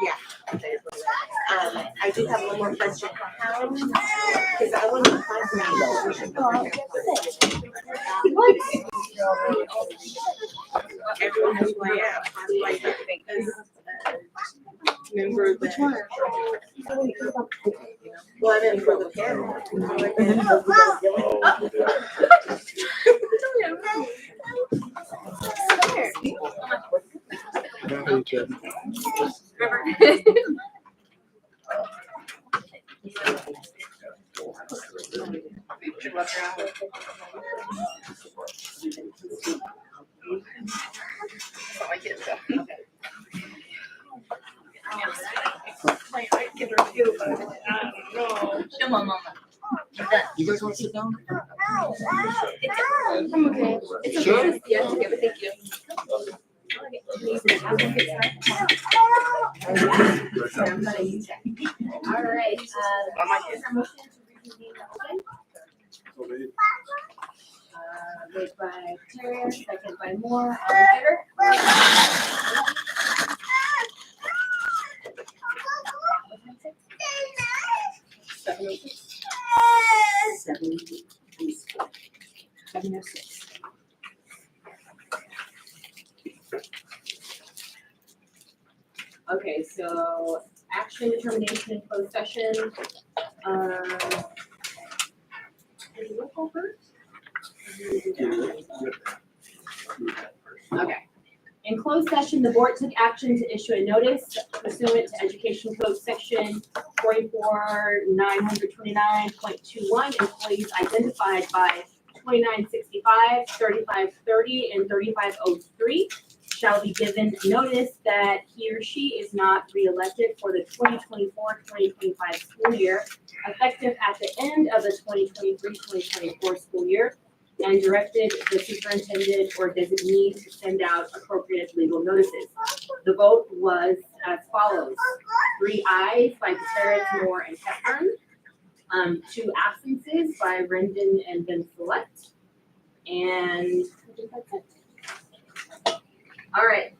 Yeah. I do have one more question for Howard, because I want to find everyone has one, yeah. Member of which one? Well, I meant for the panel. You guys want to sit down? I'm okay. It's okay. Yeah, together. Thank you. All right. Motion to reconvene the open. Made by Terry, second by Moore. All in favor? Okay, so action determination in closed session. Did you roll call first? Okay. In closed session, the board took action to issue a notice pursuant to Education Code Section 44,929.21, employees identified by 2965, 3530, and 3503 shall be given notice that he or she is not re-elected for the 2024-2025 school year, effective at the end of the 2023-2024 school year, and directed the superintendent or designee to send out appropriate legal notices. The vote was as follows: 3 ayes by Gutierrez, Moore, and Hepburn, 2 absences by Rendon and Vincelette, and I think that's it. All right.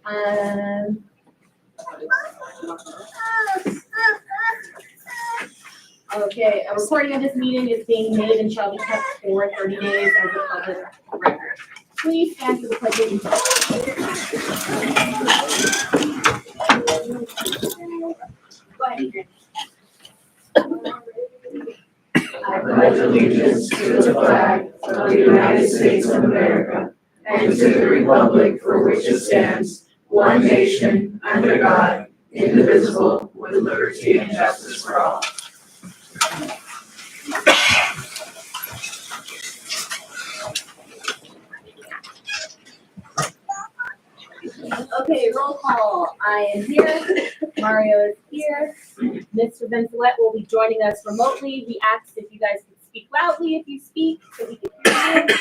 Okay, a recording of this meeting is being made and shall be kept for 30 days as a public record. Please stand for the pledge of Go ahead, Adrian. I pledge allegiance to the flag of the United States of America and to the republic for which it stands, one nation, under God, indivisible, with liberty and justice for all. Okay, roll call. I am here. Mario is here. Mr. Vincelette will be joining us remotely. We asked if you guys could speak loudly if you speak, so we can hear you.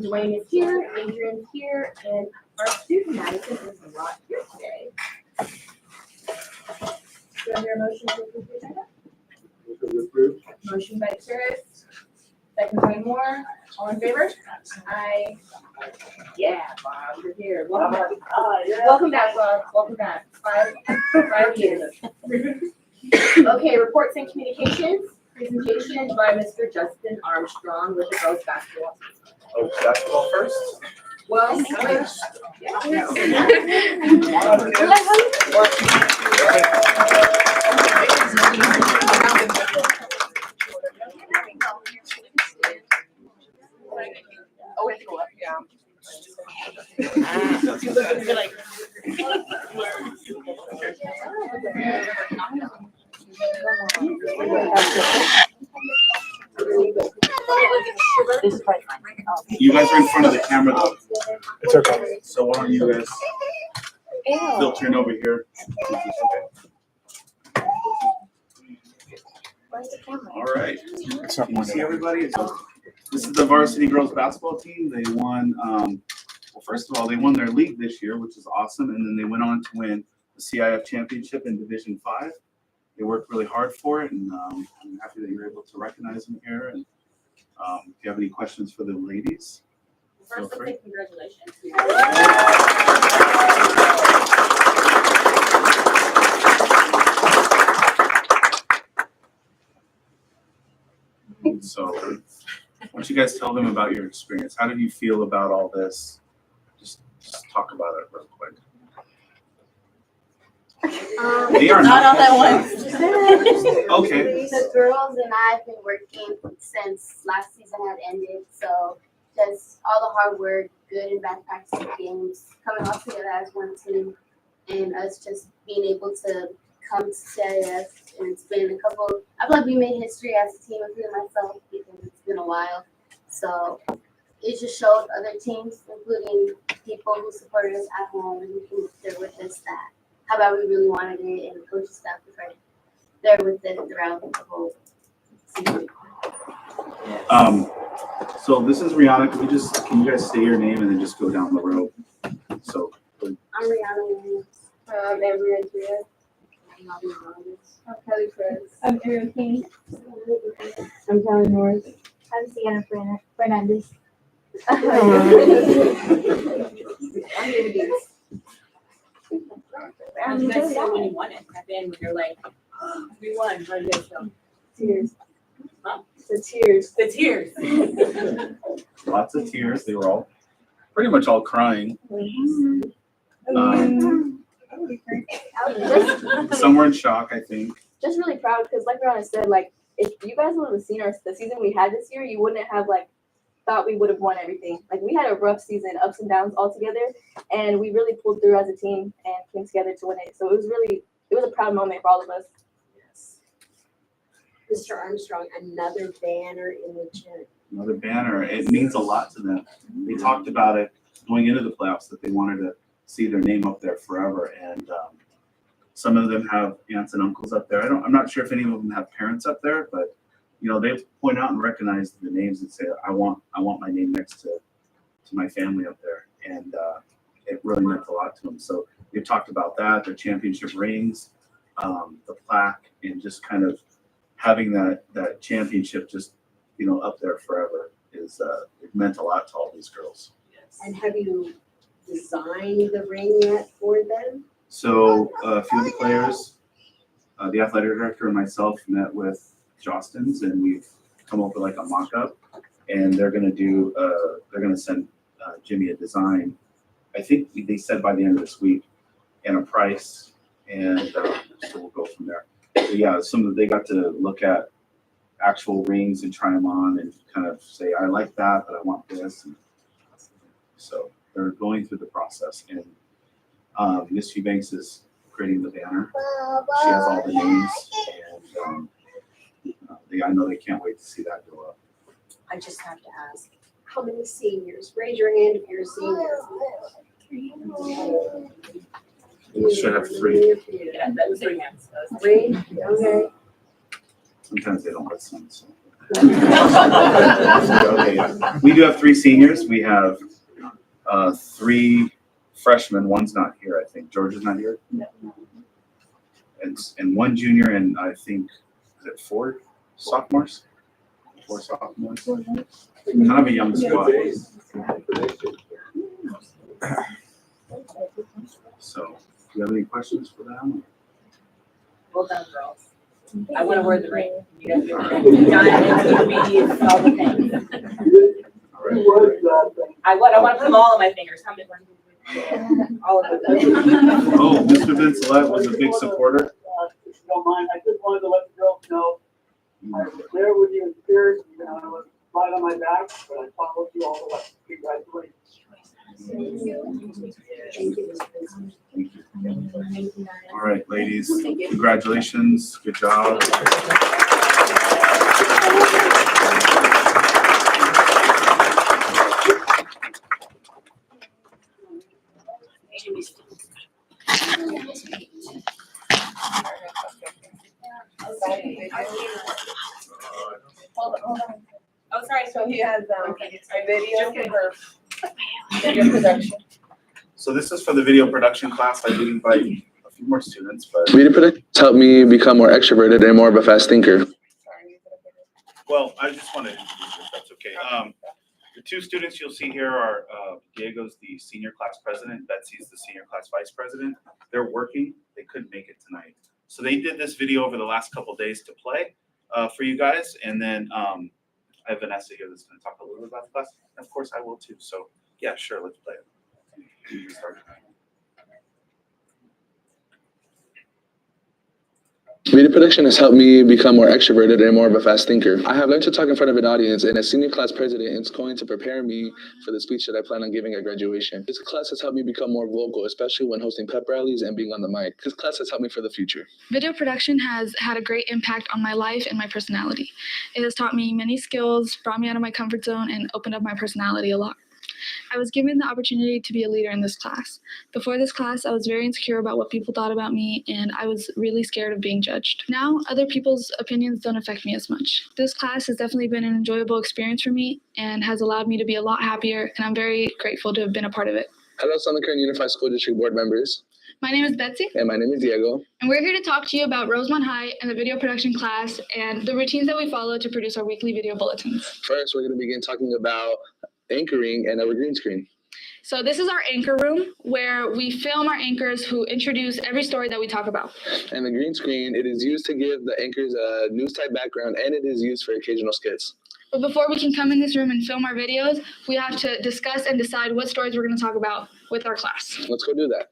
Dwayne is here, Adrian's here, and our student Madison is not here today. Do I hear a motion to approve the agenda? Motion by Terrace, second by Moore. All in favor? Aye. Yeah, Bob, you're here. Welcome back. Welcome back, Bob. Welcome back. Five years. Okay, reports and communications. Presentation by Mr. Justin Armstrong with the girls basketball team. Oh, basketball first? Well, Oh, we have to go up, yeah. You guys are in front of the camera though, It's okay. so why don't you guys filter in over here? All right. Something like See that. everybody? So this is the varsity girls basketball team. They won, well, first of all, they won their league this year, which is awesome. And then they went on to win the CIF championship in Division 5. They worked really hard for it, and I'm happy that you're able to recognize them here. And if you have any questions for the ladies. First, let's say congratulations. So, why don't you guys tell them about your experience? How did you feel about all this? Just talk about it real quick. They are Not all at once. Okay. The girls and I have been working since last season had ended, so just all the hard work, good and bad practice games, coming all together as one team, and us just being able to come to CIF, and it's been I feel like we made history as a team, including myself, because it's been a while. So it just showed other teams, including people who supported us at home and who there with us, that how about we really wanted it, and the coaching staff was right there with it throughout the whole season. So this is Rihanna. Can you guys say your name and then just go down the road? So I'm Rihanna Williams. I'm Emery Andrea. I'm Kelly Fritz. I'm Ariel King. I'm Kelly Norris. I'm Sienna Fernandez. I'm David Dees. How did you guys feel when you won it? At the end, when you're like, we won. How did you guys feel? Tears. Huh? The tears. The tears. lots of tears. They were all pretty much all crying. Some were in shock, I think. Just really proud because, like Rihanna said, like if you guys would have seen the season we had this year, you wouldn't have thought we would have won everything. Like we had a rough season, ups and downs all together, and we really pulled through as a team and came together to win it. So it was a proud moment for all of us. Mr. Armstrong, another banner in the gym. Another banner. It means a lot to them. They talked about it going into the playoffs that they wanted to see their name up there forever. And some of them have aunts and uncles up there. I'm not sure if any of them have parents up there, but they point out and recognize the names and say, I want my name next to my family up there. And it really meant a lot to them. So they've talked about that, their championship rings, the plaque, and just kind of having that championship just up there forever is it meant a lot to all these girls. And have you designed the ring yet for them? So a few of the players, the athletic director and myself met with Jostens, and we've come up with like a mock-up, and they're gonna send Jimmy a design. I think they said by the end of this week, and a price, and so we'll go from there. But yeah, they got to look at actual rings and try them on and kind of say, I like that, but I want this. And so they're going through the process, and Miss Eubanks is creating the banner. She has all the names, and I know they can't wait to see that go up. I just have to ask, how many seniors? Raise your hand if you're a senior. We should have 3. Yeah, that was 3 hands. 3? Okay. Sometimes they don't listen. So. Okay, yeah. We do have 3 seniors. We have 3 freshmen. One's not here, I think. George is not here. No. And 1 junior, and I think is it 4 sophomores? 4 sophomores. Kind of a young squad. So, do you have any questions for them? Well done, girls. I want to wear the ring. You guys do it. Diamonds, beads, all the things. All right. I want to put them all on my fingers. How many? All of them. Oh, Mr. Vincelette was a big supporter. If you don't mind, I just wanted to let the girls know I was there with you in spirit. I was right on my back, but I followed you all the way. Congratulations. Thank you. All right, ladies, congratulations. Good job. Hold on. Oh, sorry. So he has a video Just for video production. So this is for the video production class. I did invite a few more students, but Video products helped me become more extroverted and more of a fast thinker. well, I just want to introduce you if that's okay. The two students you'll see here are Diego's the senior class president, Betsy's the senior class vice president. They're working, they couldn't make it tonight. So they did this video over the last couple days to play for you guys. And then I have Vanessa here that's gonna talk a little bit about the class. And of course I will too. So yeah, sure, let's play it. You can start. Video production has helped me become more extroverted and more of a fast thinker. I have learned to talk in front of an audience, and as senior class president, it's going to prepare me for the speech that I plan on giving at graduation. This class has helped me become more vocal, especially when hosting pep rallies and being on the mic. This class has helped me for the future. Video production has had a great impact on my life and my personality. It has taught me many skills, brought me out of my comfort zone, and opened up my personality a lot. I was given the opportunity to be a leader in this class. Before this class, I was very insecure about what people thought about me, and I was really scared of being judged. Now, other people's opinions don't affect me as much. This class has definitely been an enjoyable experience for me and has allowed me to be a lot happier, and I'm very grateful to have been a part of it. Hello, Southern Kern Unified School District Board members. My name is Betsy, And my name is Diego. and we're here to talk to you about Rosemont High and the video production class and the routines that we follow to produce our weekly video bulletins. First, we're going to begin talking about anchoring and our green screen. So this is our anchor room where we film our anchors who introduce every story that we talk about. And the green screen, it is used to give the anchors a news type background, and it is used for occasional skits. But before we can come in this room and film our videos, we have to discuss and decide what stories we're going to talk about with our class. Let's go do that.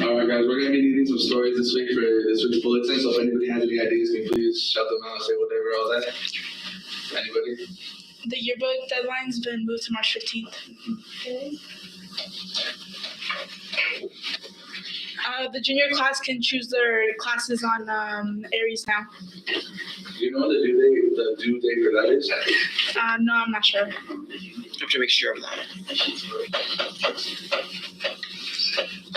All right, guys, we're going to be needing some stories this week for this week's bulletin. So if anybody has any ideas, can you please shout them out and say whatever all that. Anybody? The yearbook deadline's been moved to March 15th. The junior class can choose their classes on Aries now. Do you know the due date for that is? No, I'm not sure. I have to make sure of that.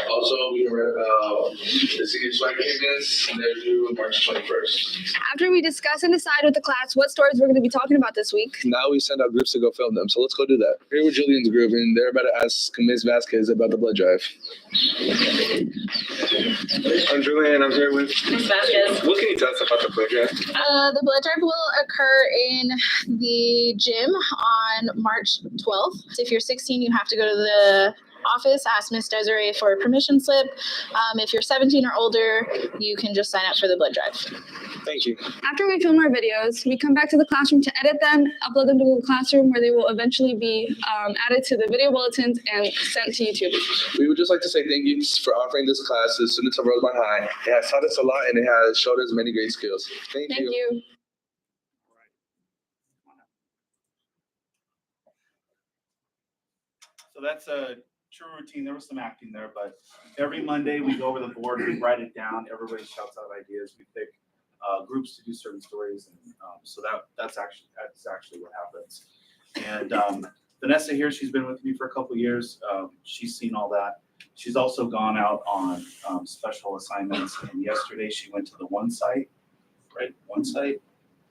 Also, we can read about the senior swag payments, and they're due March 21st. After we discuss and decide with the class what stories we're going to be talking about this week, Now we send out groups to go film them, so let's go do that. Here with Julian's group, and they're about to ask Ms. Vasquez about the blood drive. I'm Julian, I'm here with Ms. Vasquez. What can you tell us about the blood drive? the blood drive will occur in the gym on March 12th. So if you're 16, you have to go to the office, ask Miss Desiree for a permission slip. If you're 17 or older, you can just sign up for the blood drive. Thank you. After we film our videos, we come back to the classroom to edit them, upload them to Google Classroom, where they will eventually be added to the video bulletins and sent to YouTube. We would just like to say thank you for offering this class to the students of Rosemont High. It has taught us a lot, and it has showed us many great skills. Thank Thank you. So that's a true routine. There was some acting there, but every Monday we go over the board, we write it down. Everybody shouts out ideas. We pick groups to do certain stories, and so that's actually what happens. And Vanessa here, she's been with me for a couple of years. She's seen all that. She's also gone out on special assignments. And yesterday she went to the one site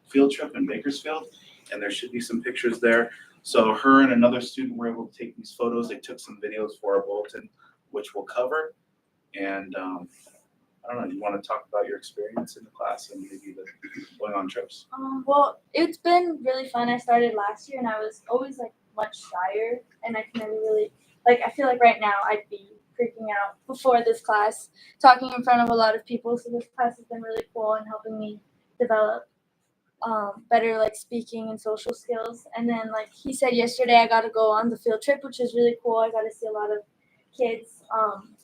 field trip in Bakersfield, and there should be some pictures there. So her and another student were able to take these photos. They took some videos for our bulletin, which we'll cover. And I don't know, you want to talk about your experience in the class and maybe the going on trips? Well, it's been really fun. I started last year and I was always like much shyer, and I can never really, like, I feel like right now I'd be freaking out before this class, talking in front of a lot of people. So this class has been really cool and helping me develop better like speaking and social skills. And then like he said yesterday, I got to go on the field trip, which is really cool. I got to see a lot of kids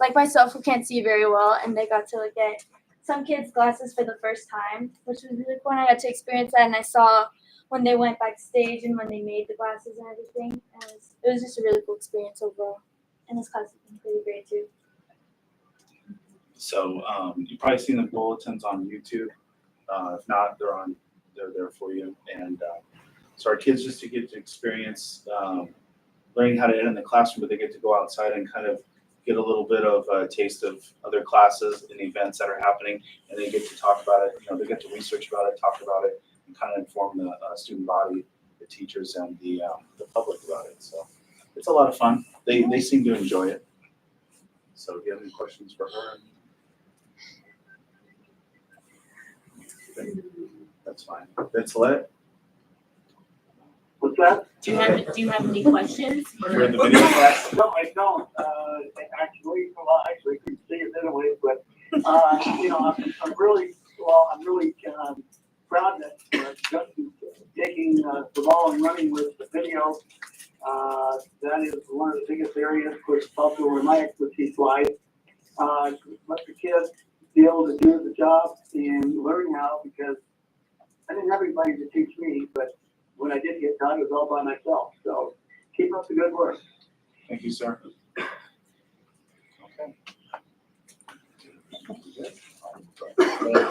like myself who can't see very well, and they got to like get some kids glasses for the first time, which was really cool. And I got to experience that, and I saw when they went backstage and when they made the glasses and everything. And it was just a really cool experience overall. And this class has been pretty great too. So you've probably seen the bulletins on YouTube. If not, they're there for you. And so our kids just to get to experience learning how to edit in the classroom, but they get to go outside and kind of get a little bit of a taste of other classes and events that are happening, and they get to talk about it. You know, they get to research about it, talk about it, and kind of inform the student body, the teachers, and the public about it. So it's a lot of fun. They seem to enjoy it. So do you have any questions for her? That's fine. Let's let. What's that? Do you have any questions? You're in the video class? No, I don't, actually, well, actually, you can see it anyway, but, you know, I'm really proud that Justin's taking the ball and running with the video. That is one of the biggest areas, which also where my expertise lies. Let the kids be able to do the job and learn how, because I didn't have anybody to teach me, but when I did get done, it was all by myself. So keep up the good work. Thank you, sir. Thank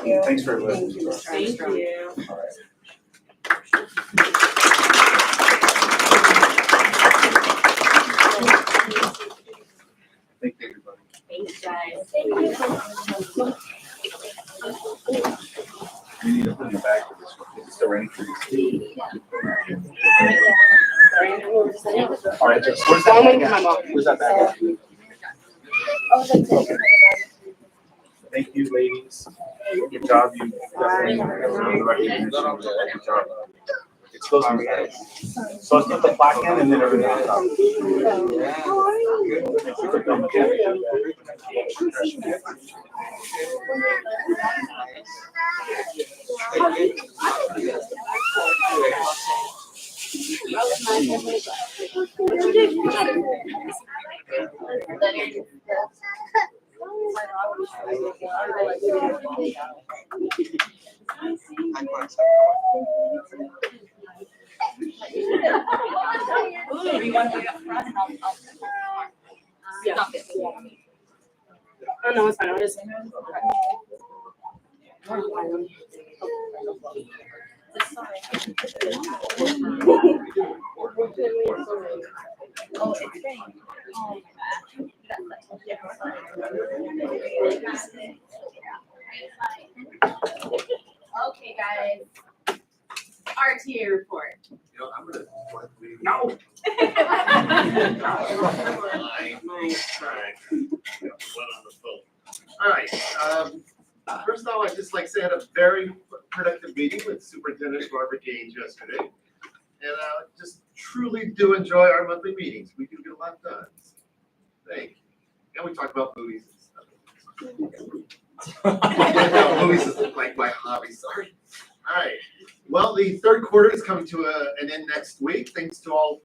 you. Thanks for listening. Thank you, Mr. Thank Armstrong. you. Thank you, everybody. Thanks, guys. You need to put in the bag for this one. It's the rain for this. All right, Jess, where's that bag at? Where's that bag at? Thank you, ladies. Good job. You definitely earned the recognition. Good job. It's supposed to be bad. So let's put the plaque in and then everything on top. Stop it. Oh, no, it's fine. I'll just. Okay, guys. RTA report. No. All right, first of all, I'd just like to say I had a very productive meeting with Superintendent Barbara Gaines yesterday. And I just truly do enjoy our monthly meetings. We do get a lot done. Thank you. And we talk about movies and stuff. Movies is like my hobby, sorry. All right, well, the third quarter is coming to an end next week. Thanks to all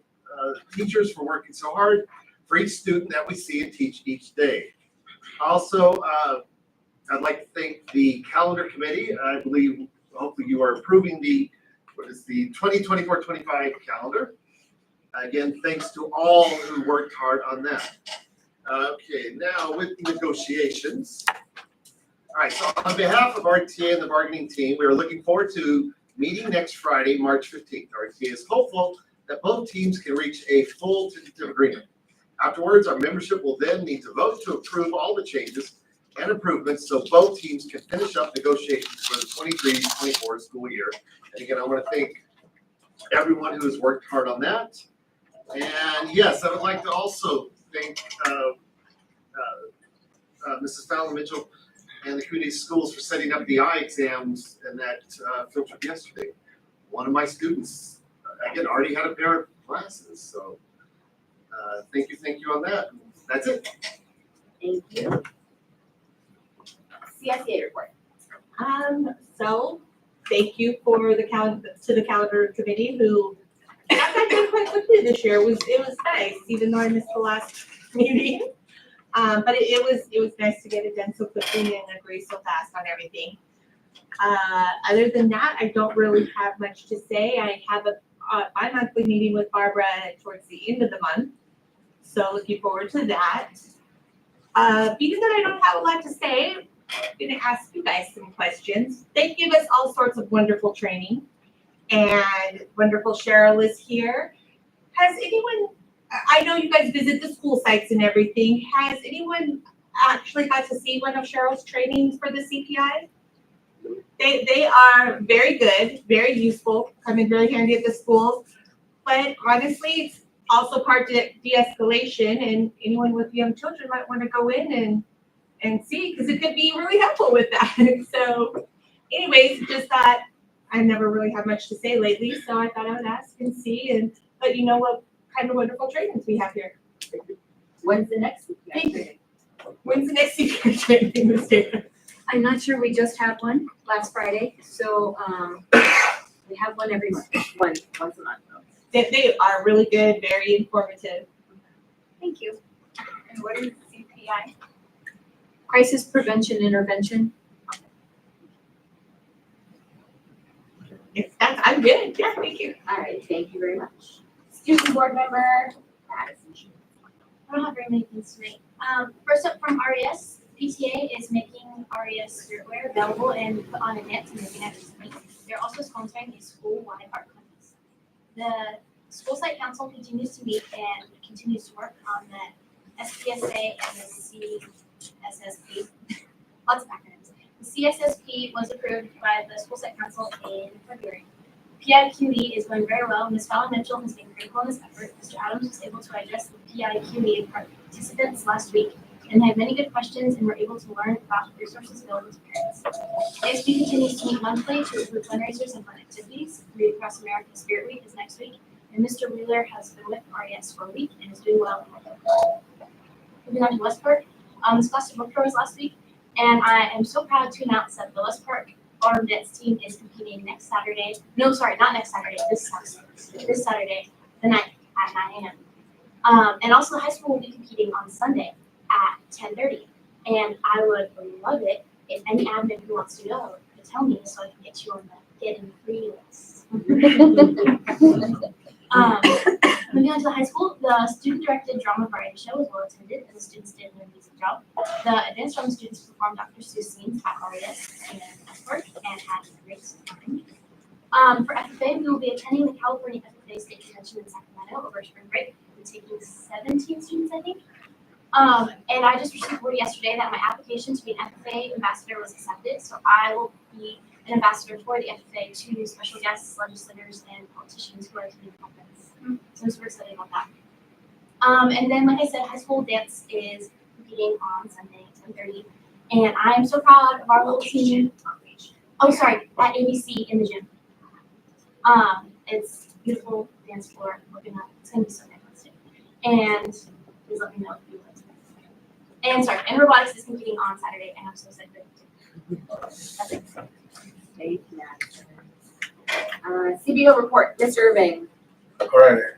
teachers for working so hard for each student that we see and teach each day. Also, I'd like to thank the calendar committee. I believe, hopefully you are approving the 2024-25 calendar. Again, thanks to all who worked hard on that. Okay, now with negotiations. All right, so on behalf of RTA and the bargaining team, we are looking forward to meeting next Friday, March 15th. RTA is hopeful that both teams can reach a full tentative agreement. Afterwards, our membership will then need to vote to approve all the changes and improvements so both teams can finish up negotiations for the 23-24 school year. And again, I want to thank everyone who has worked hard on that. And yes, I would like to also thank Mrs. Fallon Mitchell and the community schools for setting up the eye exams and that field trip yesterday. One of my students, again, already had a pair of glasses, so thank you on that. That's it. Thank you. CSEA report. So thank you for the calendar committee who got that done quite quickly this year. It was nice, even though I missed the last meeting. But it was nice to get it done so quickly and agree so fast on everything. Other than that, I don't really have much to say. I have a bi-monthly meeting with Barbara towards the end of the month, so looking forward to that. Being that I don't have a lot to say, I'm going to ask you guys some questions. They give us all sorts of wonderful training, and wonderful Cheryl is here. Has anyone, I know you guys visit the school sites and everything, has anyone actually got to see one of Cheryl's trainings for the CPI? They are very good, very useful, come in really handy at the schools, but honestly, it's also part of de-escalation, and anyone with young children might want to go in and see, because it could be really helpful with that. So anyways, just thought I've never really had much to say lately, so I thought I would ask and see and let you know what kind of wonderful trainings we have here. When's the next week? Thank you. When's the next secret training, Ms. Dana? I'm not sure, we just had one last Friday, so, we have one every month, once a month. They are really good, very informative. Thank you. And what is CPI? Crisis Prevention Intervention. Yes, I'm good, yeah, thank you. All right, thank you very much. Student board member Madison. I don't have very many things tonight. First up from RES, PTA is making RES streetwear available and put on a net to make it accessible. They're also sponsoring a school-wide art contest. The school site council continues to meet and continues to work on the SPSA and the CSSP. Lots of acronyms. The CSSP was approved by the school site council in February. PIQE is going very well. Ms. Fallon Mitchell has been critical in this effort. Mr. Adams was able to address the PIQE participants last week and had many good questions and were able to learn about resources available to parents. ASB continues to meet monthly to approve fundraisers and fun activities. Read Across America Spirit Week is next week, and Mr. Wheeler has been with RES for a week and is doing well. Moving on to Westport, the Scholastic Book Tour was last week, and I am so proud to announce that the Westport Autumn Dance team is competing next Saturday. No, sorry, not next Saturday. This Saturday, the 9th at 9 a.m. And also, the high school will be competing on Sunday at 10:30. And I would love it if any admin who wants to go could tell me so I can get you on the getting free list. Moving on to the high school, the student-directed drama variety show was well attended, and the students did an amazing job. The advanced drama students performed Dr. Seuss scenes at RES and Westport and had a great time. For FFA, we will be attending the California FFA State Convention in Sacramento over spring break. We're taking 17 students, I think. And I just received word yesterday that my application to be an FFA ambassador was accepted, so I will be an ambassador for the FFA to special guests, legislators, and politicians who are attending the conference. So I'm super excited about that. And then, like I said, high school dance is competing on Sunday at 10:30, and I'm so proud of our little team. Oh, sorry, at ABC in the gym. It's beautiful dance floor. It's gonna be so fantastic. And please let me know if you like it. And sorry, and robotics is competing on Saturday, and I'm so excited too. That's it. Thank you, CBO report, Mr. Irving. Alrighty,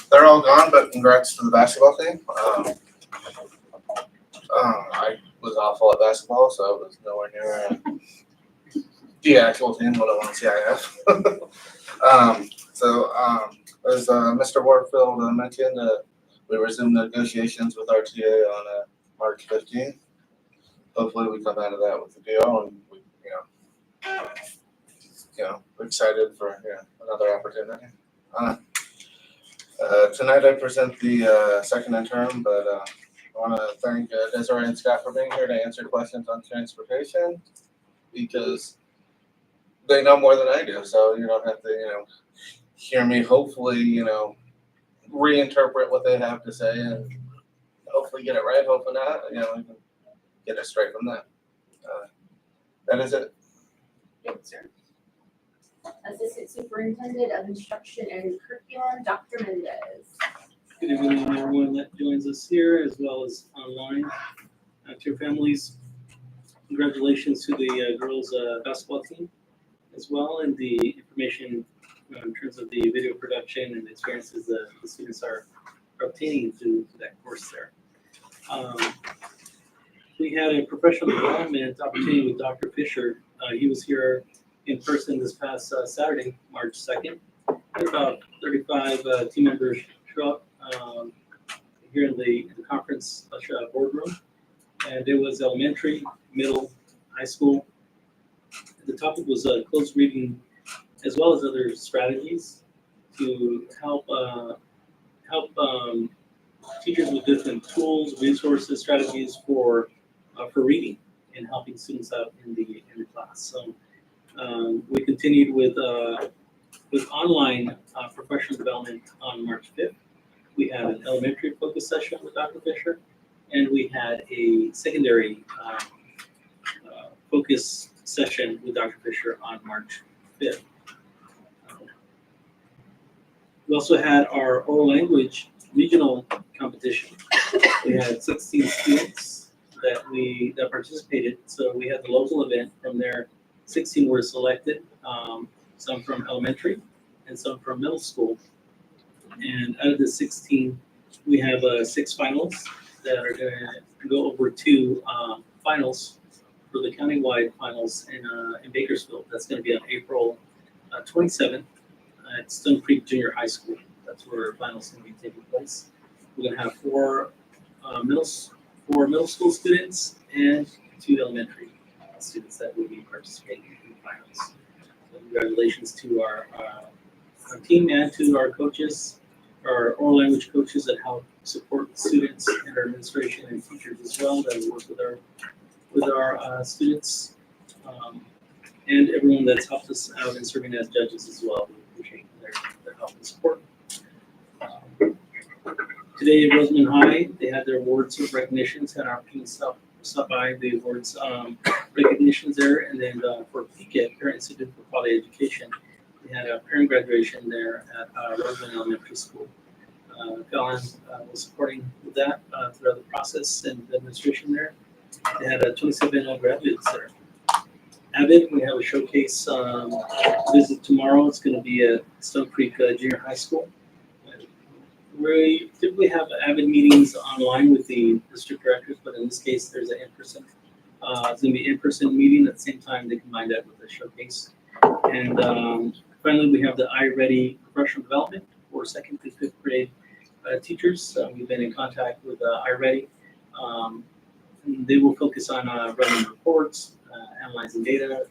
they're all gone, but congrats to the basketball team. I was awful at basketball, so I was nowhere near the actual team, let alone CIF. As Mr. Warfield mentioned, we resumed negotiations with RTA on March 15th. Hopefully we come out of that with a deal, and we, we're excited for another opportunity. Tonight I present the second interim, but I want to thank Desiree and Scott for being here to answer questions on transportation, because they know more than I do, so you don't have to hear me hopefully reinterpret what they have to say and hopefully get it right, hopefully not, we can get it straight from that. That is it. Thanks, sir. Assistant Superintendent of Instruction and Curriculum, Dr. Mendez. Good evening, everyone that joins us here as well as online. To your families, congratulations to the girls basketball team as well, and the information in terms of the video production and the experiences that the students are obtaining through that course there. We had a professional development opportunity with Dr. Fisher. He was here in person this past Saturday, March 2nd. Had about 35 team members show up here in the conference boardroom. And it was elementary, middle, high school. The topic was close reading, as well as other strategies to help teachers with different tools, resources, strategies for reading and helping students out in the class. So we continued with online professional development on March 5th. We had an elementary focus session with Dr. Fisher, and we had a secondary focus session with Dr. Fisher on March 5th. We also had our oral language regional competition. We had 16 students that participated. So we had the local event. From there, 16 were selected, some from elementary and some from middle school. And out of the 16, we have 6 finalists that are going to go over to finals for the countywide finals in Bakersfield. That's going to be on April 27th at Stone Creek Junior High School. That's where finals are going to be taking place. We're going to have 4 middle school students and 2 elementary students that will be participating in the finals. So congratulations to our team and to our coaches, our oral language coaches that help support the students, and our administration and teachers as well that work with our students, and everyone that's helped us out in serving as judges as well. We appreciate their help and support. Today at Rosamond High, they had their awards of recognitions, had our opportunity to stop by the awards recognitions there, and then for PCAT, Parent Institute for Quality Education, we had a parent graduation there at Rosamond Elementary School. Fallon was supporting with that throughout the process and the administration there. They had 27 graduates there. Avid, we have a showcase visit tomorrow. It's going to be at Stone Creek Junior High School. We typically have Avid meetings online with the district directors, but in this case, there's an in-person. It's going to be an in-person meeting at the same time. They combine that with a showcase. And finally, we have the iReady professional development for 2nd through 5th grade teachers. We've been in contact with iReady. They will focus on running reports, analyzing data,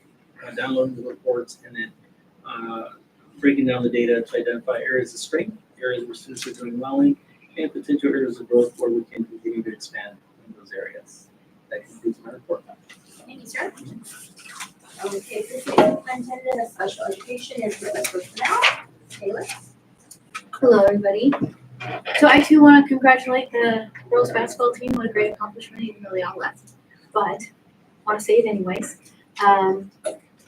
downloading the reports, and then breaking down the data to identify areas of strength, areas where students are doing well in, and potential areas of growth where we can continue to expand in those areas. That concludes my report. Thank you, sir. Okay, so superintendent of special education is with us personnel. Taylor. Hello, everybody. So I too want to congratulate the girls basketball team. What a great accomplishment, even though they all left. But I want to say it anyways.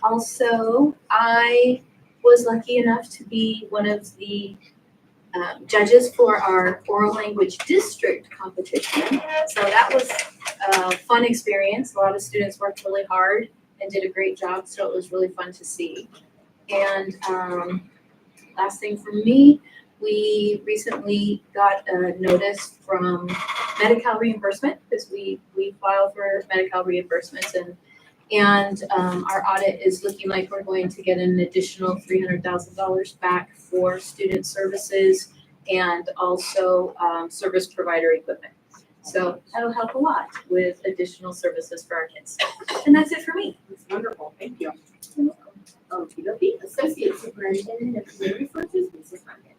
Also, I was lucky enough to be one of the judges for our oral language district competition. So that was a fun experience. A lot of students worked really hard and did a great job, so it was really fun to see. And last thing from me, we recently got a notice from Medi-Cal reimbursement because we file for Medi-Cal reimbursements, and our audit is looking like we're going to get an additional $300,000 back for student services and also service provider equipment. So that'll help a lot with additional services for our kids. And that's it for me. That's wonderful. Thank you. Okay, Associate Superintendent of Human Resources, Mrs. Marcus.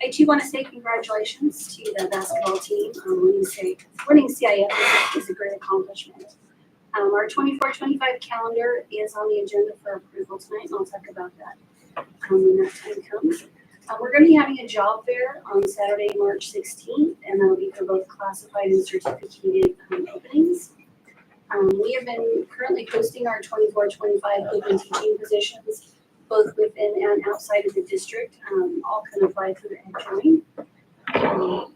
I do want to say congratulations to the basketball team. Winning CIF is a great accomplishment. Our 24-25 calendar is on the agenda for approval tonight, and I'll talk about that when that time comes. We're going to be having a job fair on Saturday, March 16th, and that'll be for both classified and certificated openings. We have been currently posting our 24-25 open teaching positions, both within and outside of the district. All can apply through the EdJoin.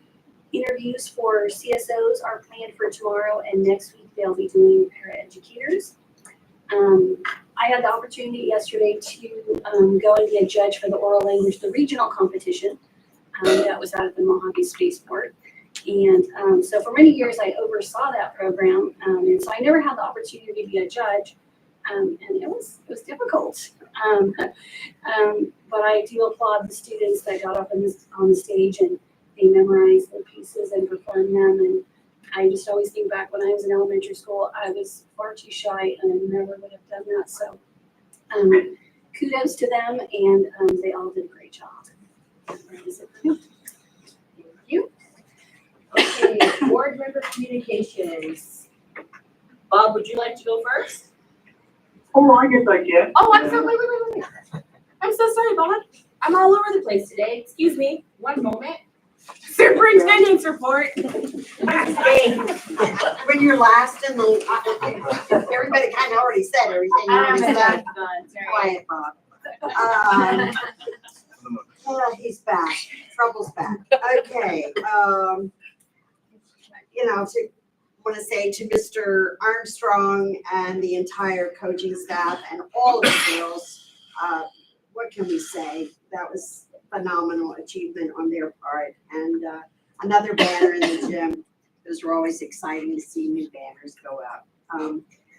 Interviews for CSOs are planned for tomorrow, and next week they'll be doing paraeducators. I had the opportunity yesterday to go and be a judge for the oral language, the regional competition that was out at the Mojave Spaceport. And so for many years I oversaw that program, and so I never had the opportunity to be a judge, and it was difficult. But I do applaud the students that got up on the stage and they memorized the pieces and performed them. And I just always think back when I was in elementary school, I was far too shy and I never would have done that. So kudos to them, and they all did a great job. That is it for me. Thank you. Okay, board member communications. Bob, would you like to go first? Oh, I guess I can. Oh, I'm so, wait. I'm so sorry, Bob. I'm all over the place today. Excuse me, one moment. Superintendent's report. When you're last in the, everybody kind of already said everything. You wanna say? Quiet, Bob. He's back. Trouble's back. Okay, want to say to Mr. Armstrong and the entire coaching staff and all of the girls, what can we say? That was phenomenal achievement on their part, and another banner in the gym. Those were always exciting to see new banners go up.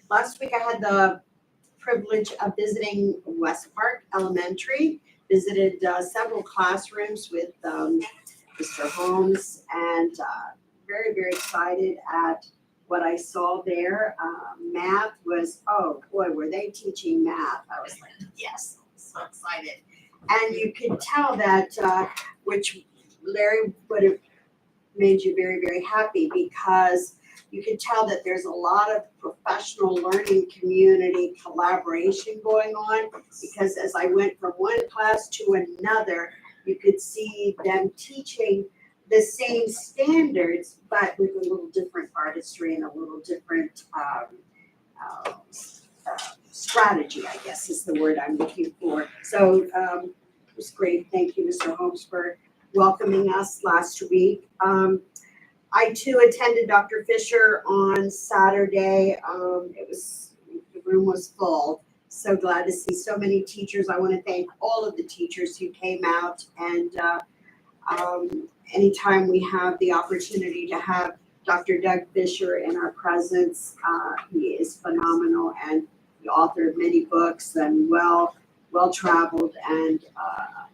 Last week I had the privilege of visiting West Park Elementary, visited several classrooms with Mr. Holmes, and very, very excited at what I saw there. Math was, oh boy, were they teaching math. I was like, yes, so excited. And you could tell that, which Larry would have made you very, very happy, because you could tell that there's a lot of professional learning community collaboration going on, because as I went from one class to another, you could see them teaching the same standards, but with a little different artistry and a little different strategy, I guess is the word I'm looking for. So it was great. Thank you, Mr. Holmes, for welcoming us last week. I too attended Dr. Fisher on Saturday. The room was full. So glad to see so many teachers. I want to thank all of the teachers who came out, and anytime we have the opportunity to have Dr. Doug Fisher in our presence, he is phenomenal, and the author of many books, and well-traveled, and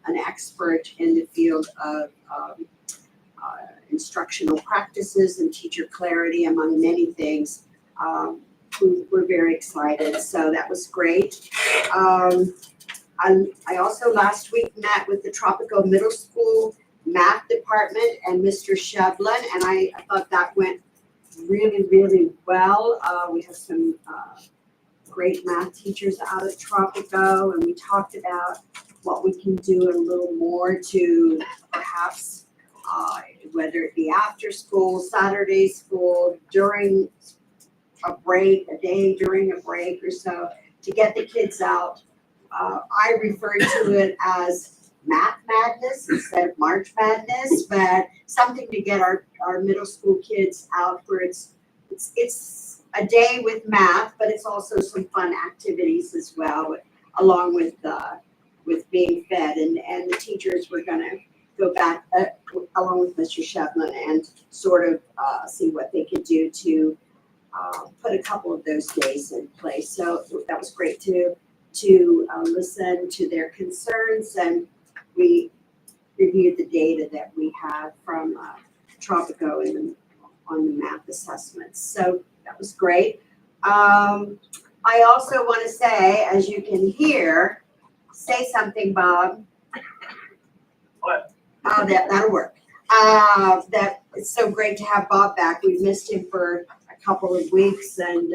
an expert in the field of instructional practices and teacher clarity, among many things. We're very excited, so that was great. I also last week met with the Tropico Middle School math department and Mr. Shevlin, and I thought that went really, really well. We have some great math teachers out at Tropico, and we talked about what we can do a little more to perhaps, whether it be after school, Saturday school, during a break, a day during a break or so, to get the kids out. I refer to it as math madness instead of March Madness, but something to get our middle school kids out, where it's a day with math, but it's also some fun activities as well, along with being fed, and the teachers were going to go back along with Mr. Shevlin and sort of see what they could do to put a couple of those days in place. So that was great to listen to their concerns, and we reviewed the data that we had from Tropico on the math assessments. So that was great. I also want to say, as you can hear, say something, Bob. What? That'll work. That it's so great to have Bob back. We've missed him for a couple of weeks, and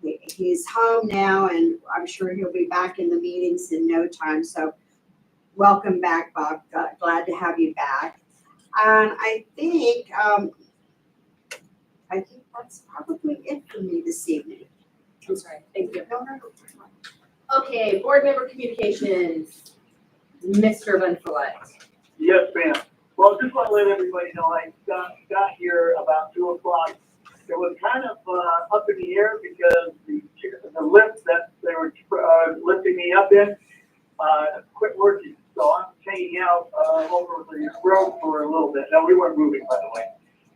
he's home now, and I'm sure he'll be back in the meetings in no time. So welcome back, Bob. Glad to have you back. And I think that's probably it for me this evening. I'm sorry, thank you. No. Okay, board member communications, Mr. Van Follett. Yes, ma'am. Well, just want to let everybody know, I got here about 2 o'clock. It was kind of up in the air because the lift that they were lifting me up in quit working. So I'm hanging out over the road for a little bit. Now, we weren't moving, by the way.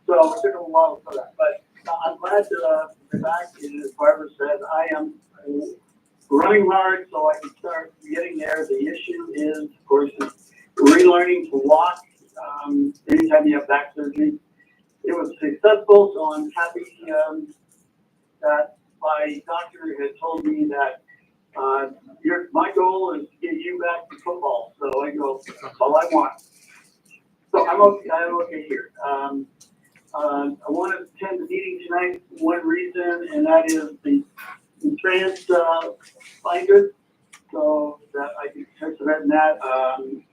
So it took a while for that. But I'm glad to be back. And as Barbara said, I am running hard so I can start getting there. The issue is, of course, relearning to walk anytime you have back surgery. It was successful, so I'm happy that my doctor had told me that my goal is to get you back to football. So I go, that's all I want. So I'm okay here. I want to attend the meeting tonight for one reason, and that is the trans finder, so that I can participate in that.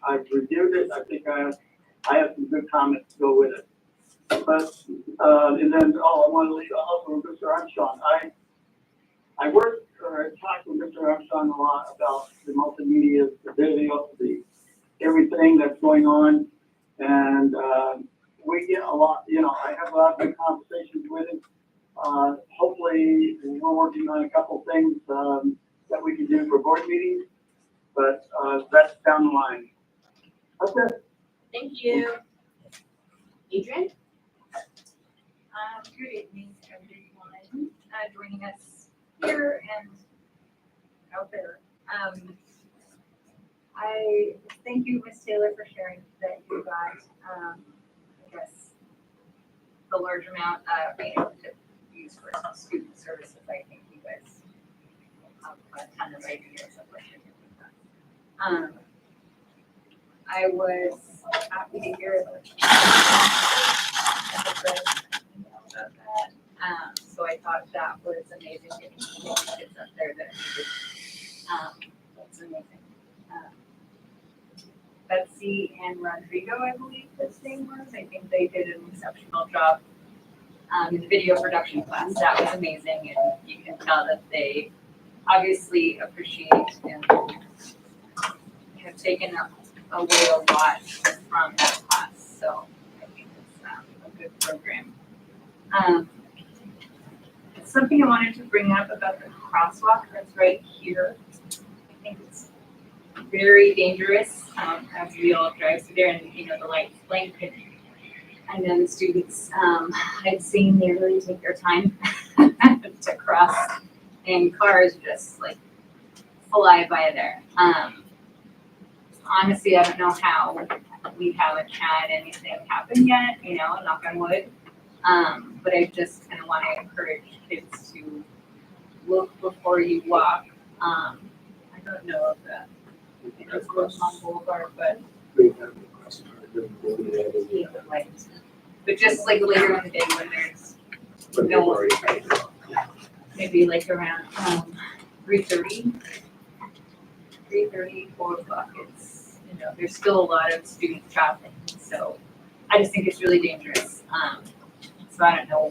I've reviewed it. I think I have some good comments to go with it. But, and then, I want to leave also with Mr. Armstrong. I worked or I talked with Mr. Armstrong a lot about the multimedia, the video, everything that's going on. And, we get a lot, I have a lot of good conversations with him. Hopefully we're working on a couple things, that we can do for board meetings, but, that's down the line. Okay. Thank you. Adrian? Good evening, everyone, joining us here and out there. I thank you, Ms. Taylor, for sharing that you got, I guess, the large amount to use for student services. I think you guys have a ton of ideas of what you can do with that. I was happy to hear about that. So I thought that was amazing, getting kids up there that that's amazing. Betsy and Rodrigo, I believe his name was. I think they did an exceptional job in the video production class. That was amazing, and you can tell that they obviously appreciate and have taken away a lot from that class. So I think it's a good program. Something I wanted to bring up about the crosswalk that's right here. I think it's very dangerous as we all drive through there, and the lights blink. And I know the students I've seen they really take their time to cross, and cars just like fly by there. Honestly, I don't know how we haven't had anything happen yet. Knock on wood. But I just kind of want to encourage kids to look before you walk. I don't know if that is on Boulevard, but just like later in the day when there's no one, maybe like around 3:30, 4 o'clock. It's there's still a lot of student traffic, so I just think it's really dangerous. So I don't know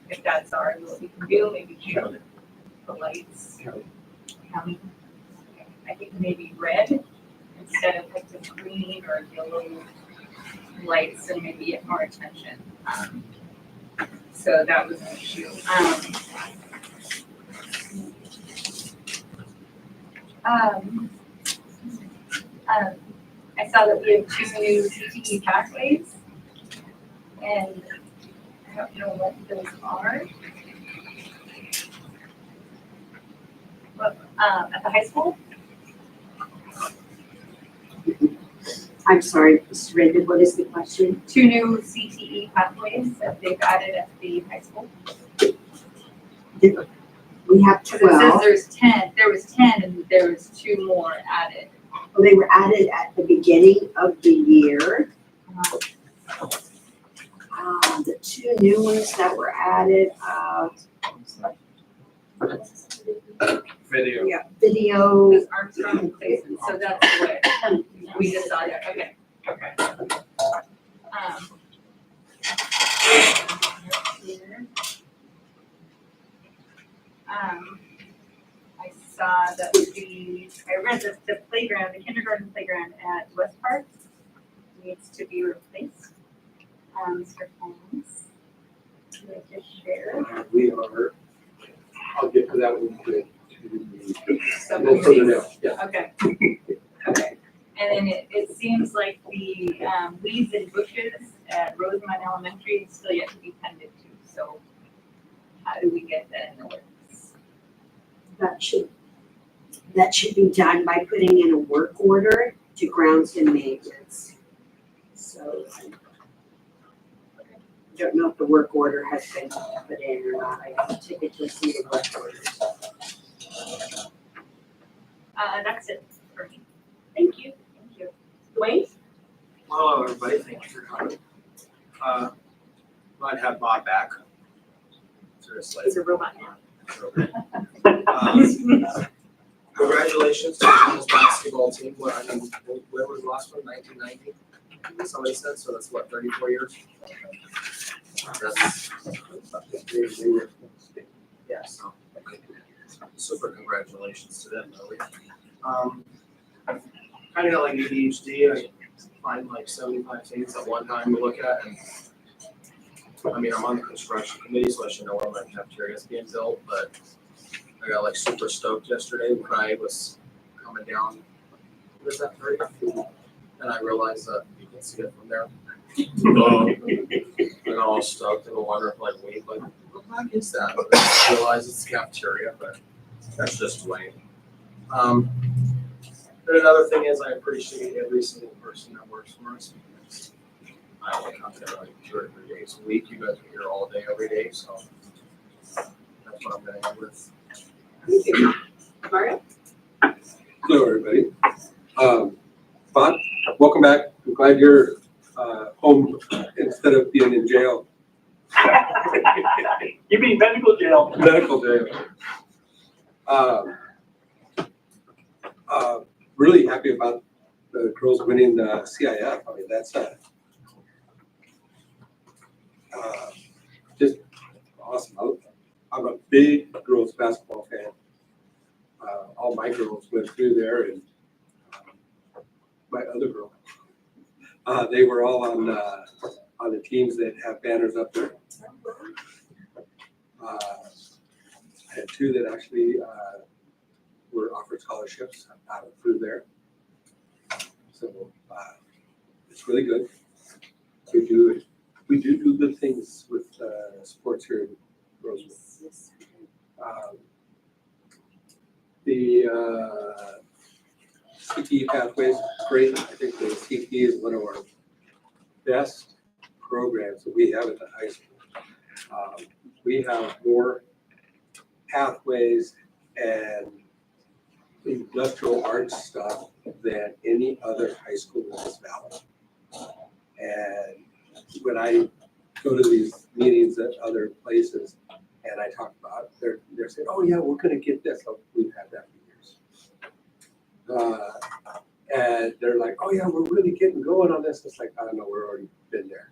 if that's what we can do, maybe show the lights. County. I think maybe red instead of like the green or yellow lights, and maybe get more attention. So that was an issue. I saw that we have 2 new CTE pathways, and I don't know what those are. But at the high school? I'm sorry, Mr. Raymond, what is the question? 2 new CTE pathways that they've added at the high school. We have 12. It says there's 10. There was 10, and there was 2 more added. Well, they were added at the beginning of the year. The 2 new ones that were added, Video. yeah, video. This Armstrong placement, so that's what we just saw there. Okay. I saw that I read that the playground, the kindergarten playground at West Park needs to be replaced. Mr. Holmes, would you like to share? We are, I'll get to that one to So we'll further down, yeah. Okay. And then it seems like the weeds and bushes at Rosemont Elementary is still yet to be tended to. So how do we get that in the works? That should be done by putting in a work order to grounds and maintenance. So I don't know if the work order has been put in or not. I typically see the work orders. That's it for me. Thank you. Dwayne? Hello, everybody. Thank you for coming. Glad to have Bob back. Seriously. He's a robot now. Congratulations to the women's basketball team. What, I mean, when was the last one? 1990? Somebody said, so that's what, 34 years? That's, yeah, so, super congratulations to them, really. Kind of got like ADHD, I find like 75 things at one time to look at, and I mean, I'm on the construction committee, so I should know where my cafeteria is being built, but I got like super stoked yesterday when I was coming down, what is that, 30 feet? And I realized that you can see it from there. And I'm all stoked and wonder if like, wait, like, what the heck is that? But I realize it's the cafeteria, but that's just lame. And another thing is I appreciate every single person that works for us. Because I only come there like 2 or 3 days a week. You guys are here all day, every day, so that's what I'm gonna end with. Mario? Hello, everybody. Bon, welcome back. I'm glad you're home instead of being in jail. You mean medical jail? Medical jail. Really happy about the girls winning the CIF. I mean, that's just awesome. I'm a big girls basketball fan. All my girls went through there, and my other girl, they were all on the teams that have banners up there. I had 2 that actually were offered scholarships out of through there. So it's really good. We do good things with sports here in Roseville. The CTE pathways, great. I think the CTE is one of our best programs that we have at the high school. We have more pathways and industrial arts stuff than any other high school in this valley. And when I go to these meetings at other places and I talk about it, they're saying, oh yeah, we're gonna get this. So we've had that for years. And they're like, oh yeah, we're really getting going on this. It's like, I don't know, we're already been there.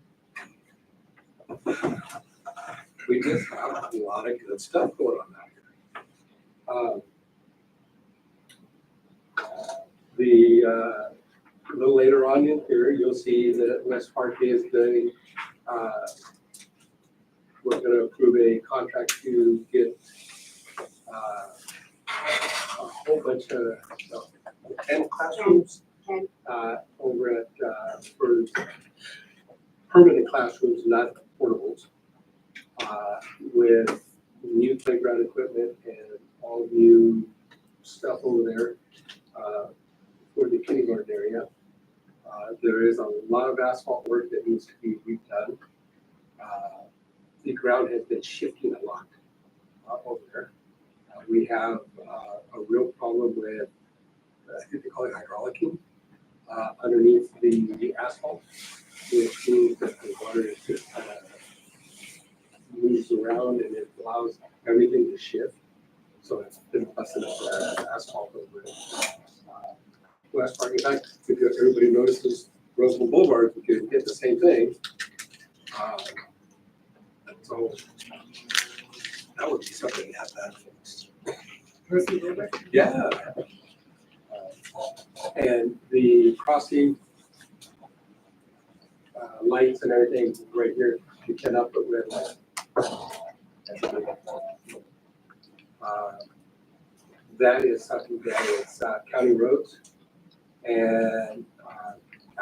We just have a lot of good stuff going on out here. A little later on in here, you'll see that West Park is doing, we're going to approve a contract to get a whole bunch of 10 classrooms over at, for permanent classrooms, not portables, with new playground equipment and all new stuff over there for the kindergarten area. There is a lot of asphalt work that needs to be redone. The ground has been shifting a lot over there. We have a real problem with, I think they call it hydraulicking, underneath the asphalt, which means that the water is just kind of moves around and it allows everything to shift. So it's been busting up the asphalt over it. West Park, in fact, because everybody notices Roseville Boulevard, we can get the same thing. So that would be something to have that fixed. Yeah. And the crossing lights and everything right here, you cannot put red lights. That is something that is county roads. And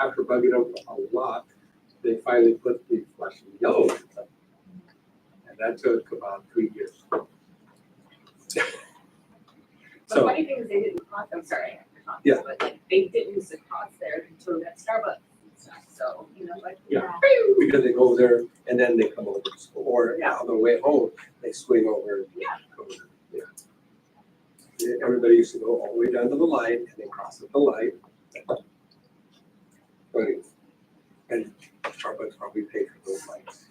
after bugging them a lot, they finally put the flashing yellow lights up. And that took about 3 years. The So, funny thing is they didn't cross, I'm sorry, Yeah. but like they didn't use to cross there until that Starbucks and stuff, so, you know, like. yeah, because they go over there and then they come over, or on the way home, they swing over. Yeah. Yeah. Everybody used to go all the way down to the light and then cross at the light. And Starbucks probably paid for those lights.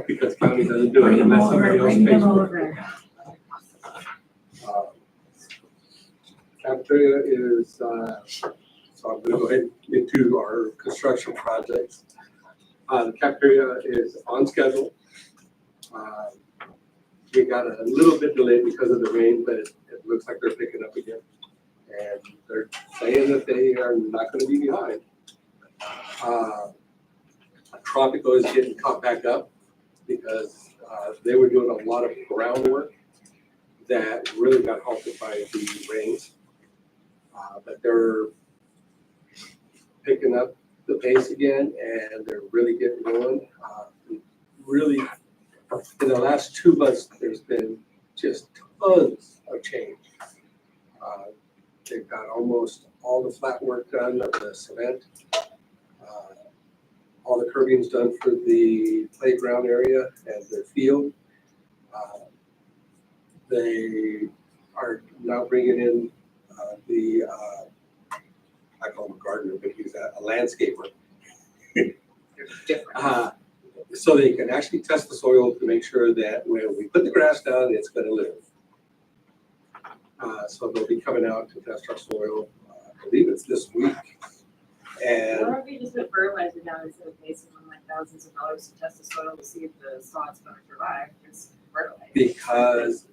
Because county doesn't do it unless somebody else pays for it. cafeteria is, so I'm gonna go ahead into our construction projects. The cafeteria is on schedule. We got a little bit delayed because of the rain, but it looks like they're picking up again. And they're saying that they are not gonna be behind. Tropico is getting caught back up because they were doing a lot of groundwork that really got halted by the rains. But they're picking up the pace again and they're really getting going. Really, in the last 2 months, there's been just tons of change. They've got almost all the flat work done of the cement. All the curbing's done for the playground area and the field. They are now bringing in I call him a gardener, but he's a landscaper. So they can actually test the soil to make sure that when we put the grass down, it's gonna live. So they'll be coming out to test our soil, I believe it's this week. And Or if you just put fertilizer down instead of wasting like thousands of dollars to test the soil to see if the sod's gonna survive, just fertilize. because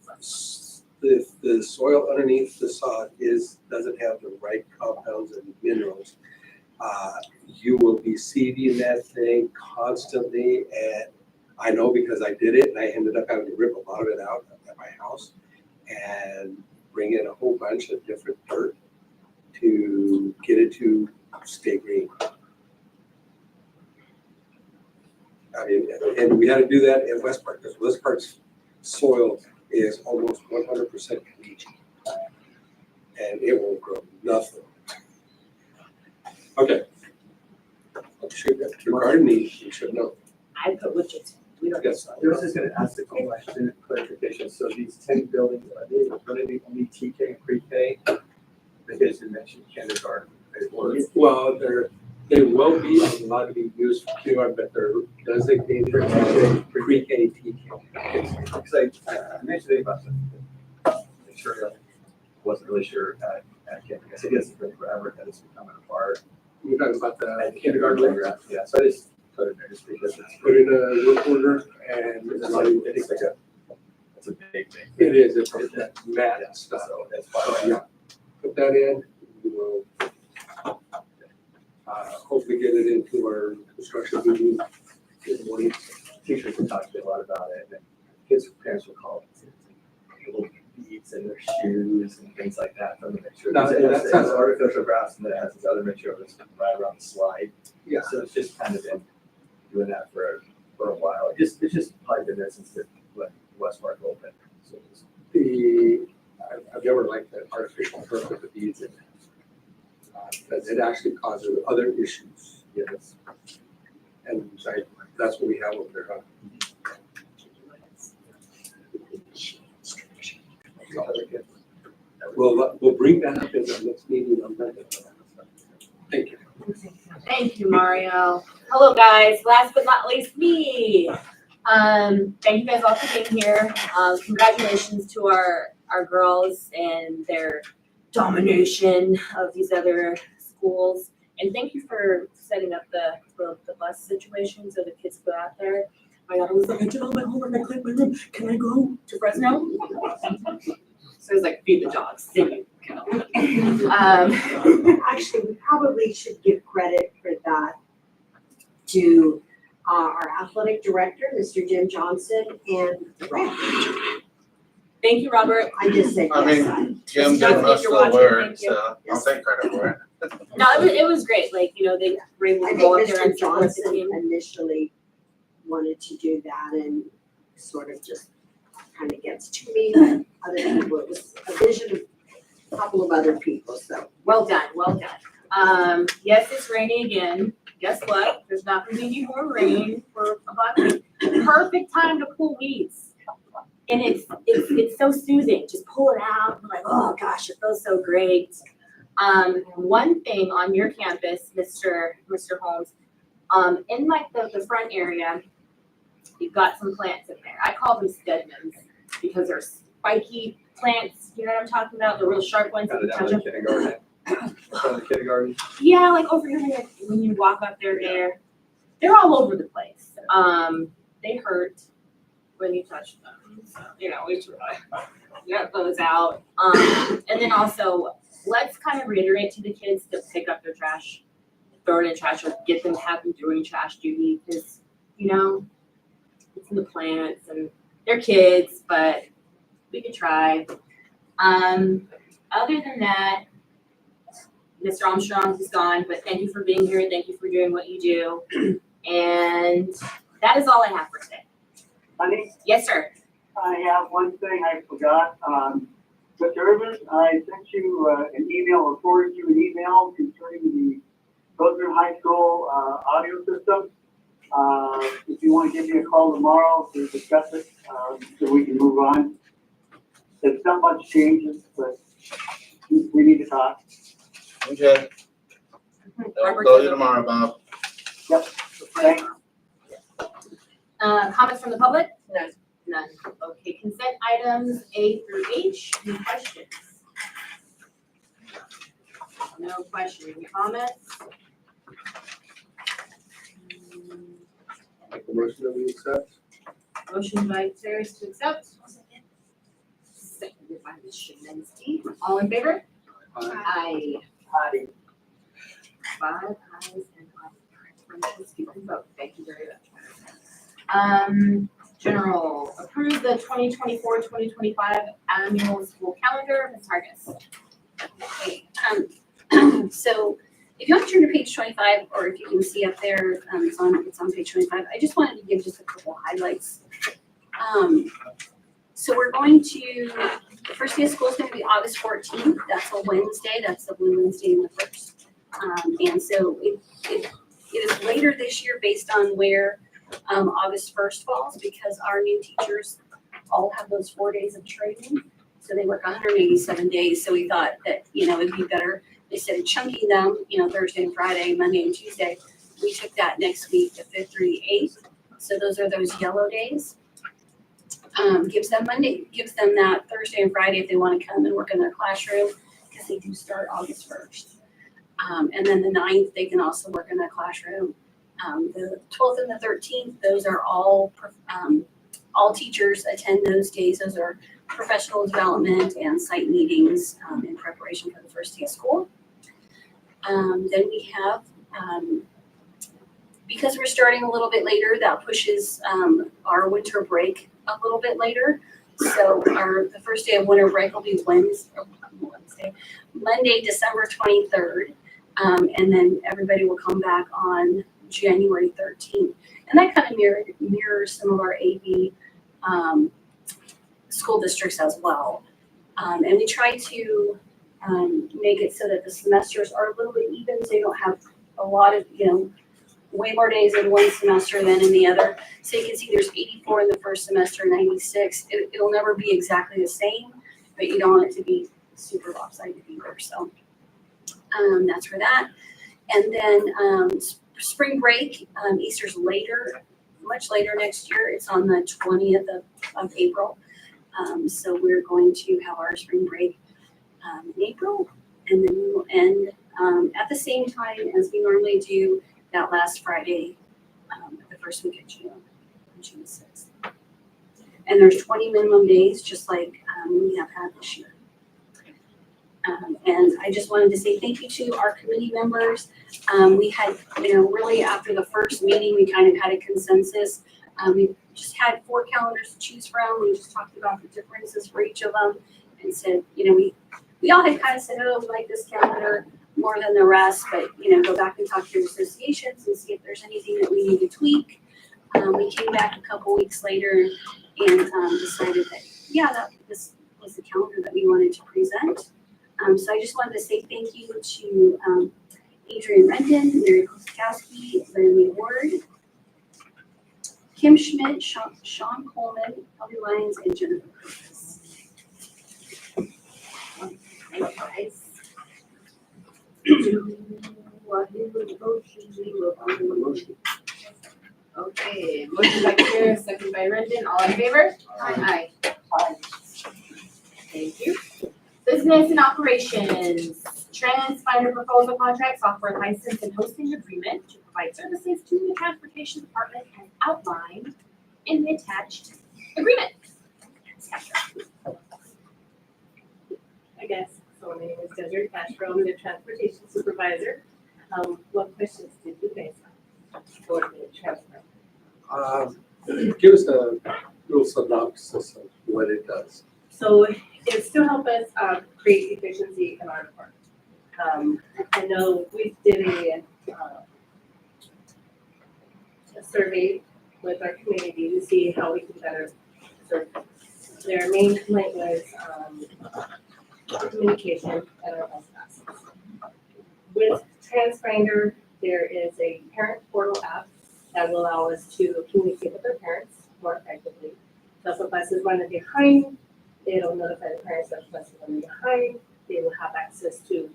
the soil underneath the sod doesn't have the right compounds and minerals, you will be seeding that thing constantly. And I know because I did it and I ended up having to rip a lot of it out at my house and bring in a whole bunch of different dirt to get it to stay green. I mean, and we had to do that in West Park because West Park's soil is almost 100% leachy, and it will grow nothing. Okay. Your gardening, you should know. I put widgets. We don't. Yes. I was just gonna ask a question, clarification. So these 10 buildings, are they gonna be only TK and pre-K? Because you mentioned kindergarten. Well, they will be allowed to be used for kindergarten, but they're designated for pre-K, TK. Because I mentioned it about the, sure, I wasn't really sure at campus. I guess it's been forever that it's becoming a part. You're talking about the At kindergarten? Yeah, so I just put it there just because it's. Put in a work order and It's like, it's like it's a big thing. it is, it's that mat Yeah, stuff. so that's So, fine. yeah, put that in, we will hopefully get it into our construction meeting in the morning. Teachers were talking a lot about it, and kids' parents will call it little beads in their shoes and things like that for them to make sure. No, Because it that has this sounds- artificial grass and then it has this other material that's right around the slide. Yeah. So it's just kind of been doing that for a while. It's just probably been there since the West Park opened. So it's, I've never liked that artificial turf with the beads in it. Because it actually causes other issues. yes. And that's what we have over there, huh? We'll bring that up in the next meeting on Monday. Thank you. Thank you, Mario. Hello, guys. Last but not least, me. Thank you guys all for being here. Congratulations to our girls and their domination of these other schools. And thank you for setting up the bus situation so the kids go out there. My daughter was like, I did all my homework, I cleaned my room. Can I go to Fresno? So it was like, feed the dogs, singing. Actually, we probably should give credit for that to our athletic director, Mr. Jim Johnson, and the rec. Thank you, Robert. I just said I yes. mean, Jim Yes, did most you're of the watching, work, thank you. so I'll take credit for it. No, it was great. Like, you know, they were able I to think go up there Mr. and support the Johnson team. initially wanted to do that and sort of just kind of gets to me. Other people, it was a vision of a couple of other people, so. Well done, well done. Yes, it's raining again. Guess what? There's not gonna be any more rain for about a week. Perfect time to pull weeds. And it's so soothing. Just pull it out. I'm like, oh gosh, it feels so great. One thing on your campus, Mr. Holmes, in like the front area, you've got some plants in there. I call them stedmans because they're spiky, plants, you know what I'm talking about, the real sharp ones that Kind you of touch down up. in kindergarten. Down in kindergarten. Yeah, like over here, like when you walk up there, they're all over the place. They hurt when you touch them, so, you know, we try to get those out. And then also, let's kind of reiterate to the kids to pick up their trash, throw it in trash, or get them to have them doing trash duty, because, you know, it's in the plants and they're kids, but we can try. Other than that, Mr. Armstrong is gone, but thank you for being here. Thank you for doing what you do. And that is all I have for today. Honey, Yes, sir. I have one thing I forgot. Mr. Irvin, I sent you an email, or forwarded you an email concerning the Bozeman High School audio system. If you want to give me a call tomorrow to discuss it, so we can move on. There's not much changes, but we need to talk. Okay. I'll call you tomorrow, Bob. Yep. Thanks. Comments from the public? None. None. Okay, consent items A through H. Any questions? No questions. Any comments? Make a motion that we accept. Motion by Terry to accept. Seconded by Ms. Shalinski. All in favor? Aye. Aye. 5 ayes and one vote. Thank you very much. General, approve the 2024-2025 annual school calendar. Ms. Hargis. Okay, so if you want to turn to page 25, or if you can see up there, it's on page 25. I just wanted to give just a couple highlights. So we're going to, the first day of school is going to be August 14th. That's a Wednesday. That's the Blue Wednesday in the first. And so it is later this year based on where August 1st falls, because our new teachers all have those 4 days of training. So they work 187 days. So we thought that, you know, it'd be better instead of chunking them, you know, Thursday and Friday, Monday and Tuesday. We took that next week, the 5th through the 8th. So those are those yellow days. Gives them that Thursday and Friday if they want to come and work in their classroom, because they do start August 1st. And then the 9th, they can also work in their classroom. The 12th and the 13th, those are all teachers attend those days. Those are professional development and site meetings in preparation for the first day of school. Then we have, because we're starting a little bit later, that pushes our winter break a little bit later. So the first day of winter break will be Monday, December 23rd. And then everybody will come back on January 13th. And that kind of mirrors some of our AV school districts as well. And we try to make it so that the semesters are a little bit even, so you don't have a lot of, you know, way more days in one semester than in the other. So you can see there's 84 in the first semester, 96. It'll never be exactly the same, but you don't want it to be super lopsided either. So that's for that. And then spring break, Easter's later, much later next year. It's on the 20th of April. So we're going to have our spring break in April, and then we will end at the same time as we normally do that last Friday, the first week of June, June 6th. And there's 20 minimum days, just like we have had this year. And I just wanted to say thank you to our committee members. We had, you know, really after the first meeting, we kind of had a consensus. We just had 4 calendars to choose from. We just talked about the differences for each of them and said, you know, we all had kind of said, oh, we like this calendar more than the rest, but, you know, go back and talk to your associations and see if there's anything that we need to tweak. We came back a couple weeks later and decided that, yeah, this was the calendar that we wanted to present. So I just wanted to say thank you to Adrian Renton, Mary Koskowski, Larry Ward, Kim Schmidt, Sean Coleman, Kelly Lyons, and Jennifer Curtis. Thanks, guys. Okay, motion by Chair, second by Renton. All in favor? Aye. Aye. Thank you. Business and operations, TransFinder proposal contract, software license and hosting agreement to provide services to the transportation department as outlined in the attached agreement. I guess, so my name is Desiree Castro, I'm the transportation supervisor. What questions did you guys have for the transfer? Give us a little synopsis of what it does. So it's to help us create efficiency in our department. I know we did a survey with our community to see how we can better serve them. Their main complaint was communication at our bus passes. With TransFinder, there is a parent portal app that will allow us to communicate with our parents more effectively. So if a bus is running behind, it'll notify the parents that the bus is running behind. They will have access to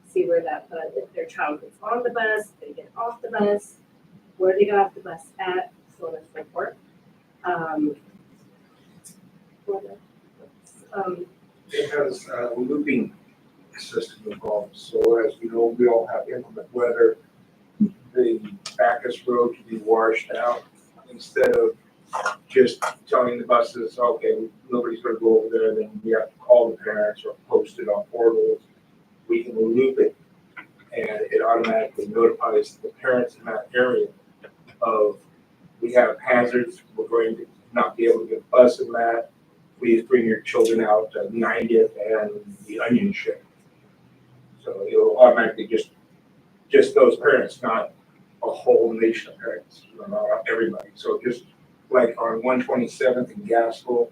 see where that bus, if their child gets on the bus, they get off the bus, where they got off the bus at, so on and so forth. It has a looping system involved, so as we know, we all have inclement weather. The Bacchus Road can be washed out instead of just telling the buses, okay, nobody's gonna go over there, then we have to call the parents or post it on portals. We can loop it and it automatically notifies the parents in that area of, we have hazards, we're going to not be able to get a bus in that. Please bring your children out to 90th and the Onion Ship. So it'll automatically just those parents, not a whole nation of parents, not everybody. So just like on 127th in Gaskell,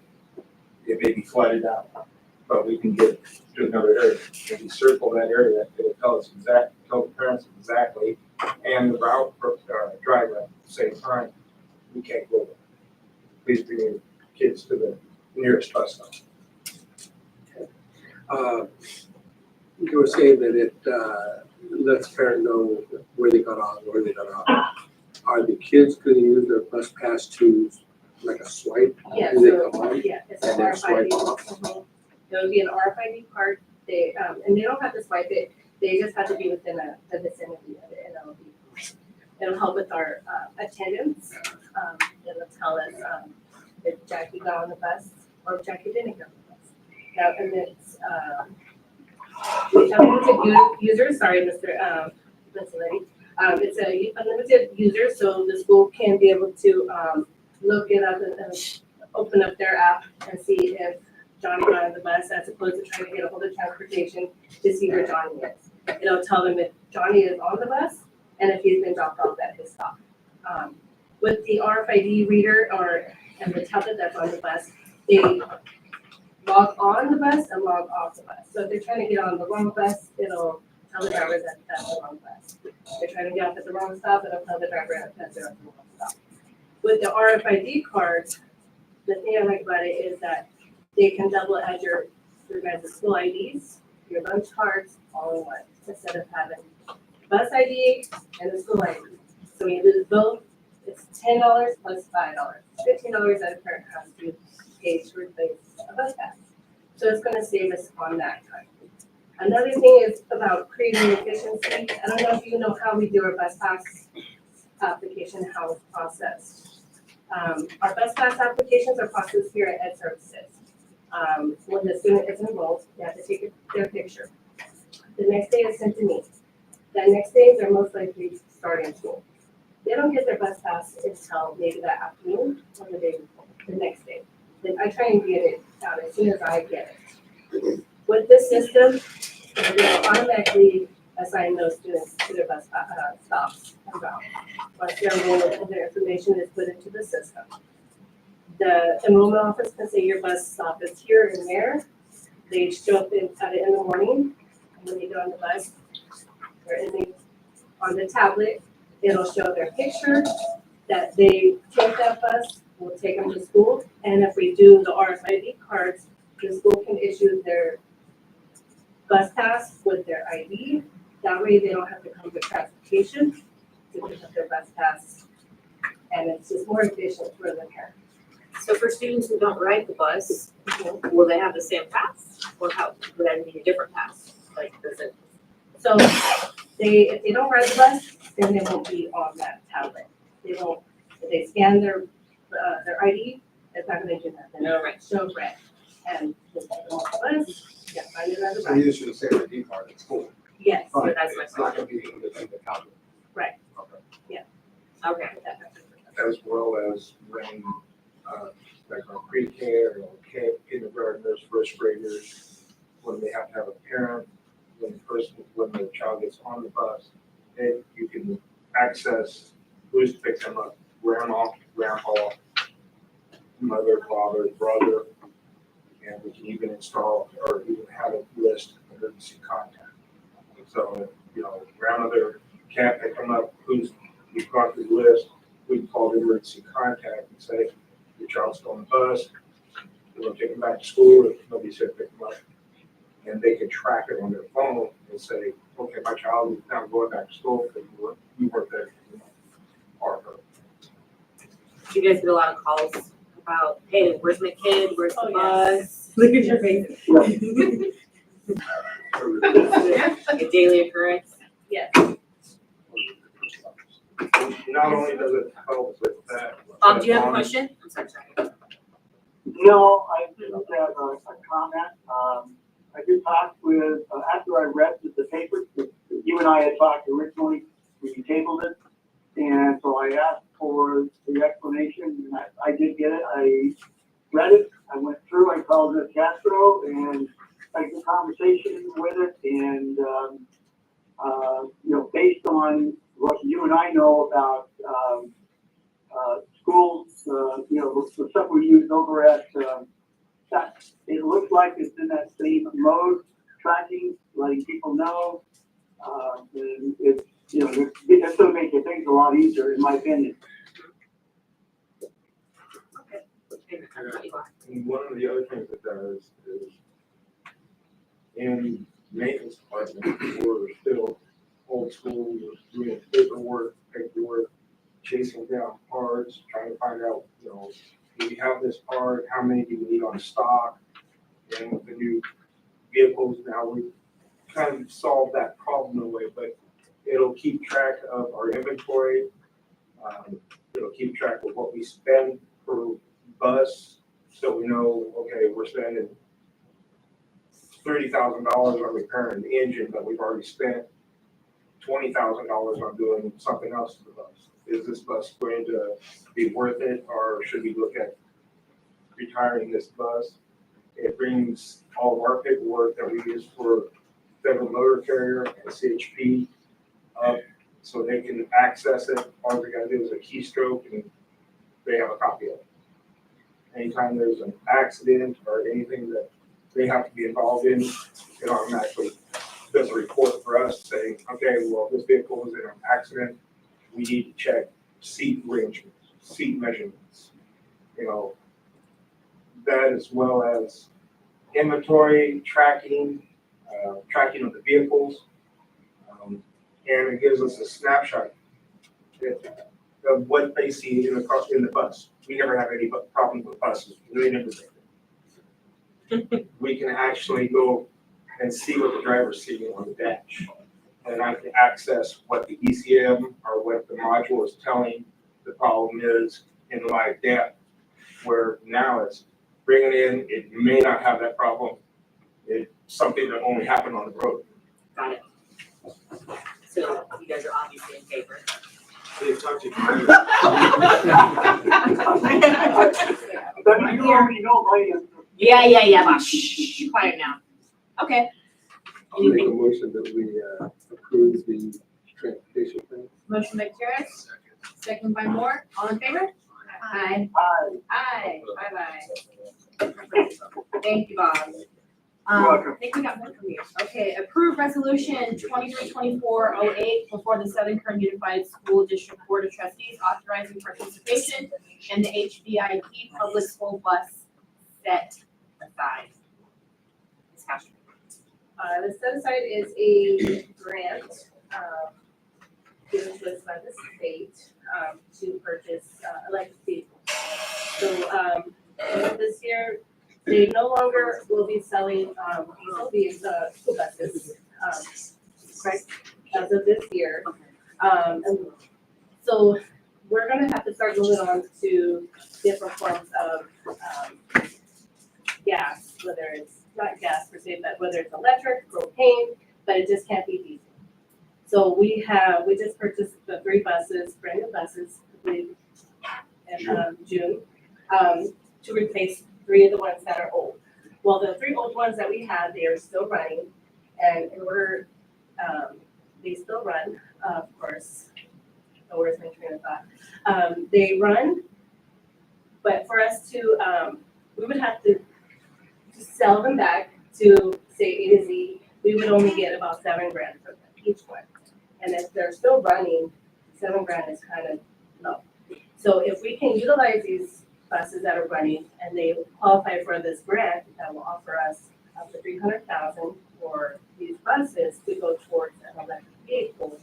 it may be flooded out, but we can get to another area. If we circle that area, it'll tell the parents exactly, and the route for driver at the same time. We can't go there. Please bring your kids to the nearest bus stop. You were saying that it lets parents know where they got on, where they got off. Are the kids going to use their bus pass to like a swipe? Yeah, Do they so, come on yeah, it's an and then swipe RFID. off? There'll be an RFID card, and they don't have to swipe it, they just have to be within the vicinity of it, and it'll help with our attendance. It'll tell us if Jackie got on the bus or if Jackie didn't get on the bus. Now, and it's unlimited users, sorry, Mr. Lady. It's a unlimited user, so the school can be able to look it up and open up their app and see if Johnny got on the bus, as opposed to trying to get a hold of transportation to see where Johnny is. It'll tell them if Johnny is on the bus and if he's been dropped off at his stop. With the RFID reader and the tablet that's on the bus, they log on the bus and log off the bus. So if they're trying to get on the wrong bus, it'll tell the driver that that's the wrong bus. If they're trying to get off at the wrong stop, it'll tell the driver that they're at the wrong stop. With the RFID cards, the thing I like about it is that they can double as your guys' school IDs, your lunch cards, all in one, instead of having bus ID and the school ID. So when you lose both, it's $10 plus $5. $15 that a parent has to pay to replace a bus pass. So it's gonna save us on that time. Another thing is about creating efficiency. I don't know if you know how we do our bus pass application, how it's processed. Our bus pass applications are processed here at Ed Services. When the student is enrolled, they have to take their picture. The next day is sent to me. That next day, they're most likely starting school. They don't get their bus pass until maybe that afternoon or the day before, the next day. Then I try and get it out as soon as I get it. With this system, they automatically assign those students to their bus stops and routes. Once they're enrolled and their information is put into the system. The enrollment office can say your bus stop is here and there. They show up at it in the morning, and when they get on the bus, on the tablet, it'll show their picture that they take that bus, we'll take them to school, and if we do the RFID cards, the school can issue their bus pass with their ID. That way they don't have to come to transportation to pick up their bus pass, and it's just more efficient for the parents. So for students who don't ride the bus, Will they have the same pass, or how, would that mean a different pass? Like, does it? So if they don't ride the bus, then they won't be on that tablet. They won't, if they scan their ID, it's not gonna do nothing. No red. No red. And if they don't have the bus, yeah, find another So you ride. should say ID card at school. Yes, So that's my It's not gonna be in the tablet. right. Okay. As well as when, like our pre-K or kindergartners, first graders, when they have to have a parent, when the child gets on the bus, then you can access who's to pick them up, grandma, grandpa, mother, father, brother, and we can even install or even have a list of emergency contact. So, grandmother can't pick them up, we've gone through the list, we call the emergency contact and say, your child's on the bus, we're gonna take them back to school, if nobody's here to pick them up. And they can track it on their phone and say, okay, my child is now going back to school because you weren't there. Or her. Do you guys get a lot of calls about, hey, where's my kid, where's the Oh, bus? Look at your face. A daily occurrence? Yes. Not only does it help with that. Do you have a question? I'm sorry. No, I just have a comment. I did talk with, after I read the paper, you and I had talked originally, we tabled it. And so I asked for the explanation, and I did get it. I read it, I went through, I called it Castro, and had a conversation with it. And, based on what you and I know about schools, the stuff we use over at that, it looks like it's in that same mode, tracking, letting people know. And it's, it's going to make the things a lot easier, in my opinion. And one of the other things it does is in maintenance department, we're still old school, we're doing paperwork, chasing down parts, trying to find out, do we have this part, how many do we need on stock? And with the new vehicles now, we kind of solved that problem in a way, but it'll keep track of our inventory. It'll keep track of what we spend per bus, so we know, okay, we're spending $30,000 on repairing the engine, but we've already spent $20,000 on doing something else to the bus. Is this bus going to be worth it, or should we look at retiring this bus? It brings all of our paperwork that we use for Federal Motor Carrier and CHP up so they can access it. All they gotta do is a keystroke and they have a copy of it. Anytime there's an accident or anything that they have to be involved in, it automatically does a report for us saying, okay, well, this vehicle was in an accident. We need to check seat arrangements, seat measurements, that as well as inventory tracking, tracking of the vehicles. And it gives us a snapshot of what they see in the bus. We never have any problem with buses. We never do. We can actually go and see what the driver's seeing on the dash. And I can access what the ECM or what the module is telling the problem is in live depth, where now it's bringing in, it may not have that problem. It's something that only happened on the road. Got it. So you guys are obviously in favor. They've talked to you. But you already know my answer. Yeah, but shh, quiet now. Okay. I'll make a motion that we approve the transportation plan. Motion by Karis, second by Moore, all in favor? Aye. Aye, bye. Thank you, Bob. I think we got more from you. Okay, approve resolution 23-2408 before the Southern Kern Unified School District Board of Trustees authorizing participation in the HBIP public school bus set aside. Ms. Castro. The set aside is a grant, given to us by the state, to purchase electric vehicles. So, this year, They no longer will be selling, these, school buses, right, as of this year. And so we're gonna have to start moving on to different forms of, gas, whether it's not gas per se, but whether it's electric, propane, but it just can't be diesel. So we just purchased the 3 buses, brand new buses, I believe, in June, to replace 3 of the ones that are old. Well, the 3 old ones that we had, they are still running, and in order, they still run, of course. Oh, where's my train of thought? They run, but for us to, we would have to sell them back to say A to Z, we would only get about $7,000 for them, each one. And if they're still running, $7,000 is kind of low. So if we can utilize these buses that are running and they qualify for this grant that will offer us up to $300,000 for these buses to go towards an electric vehicle,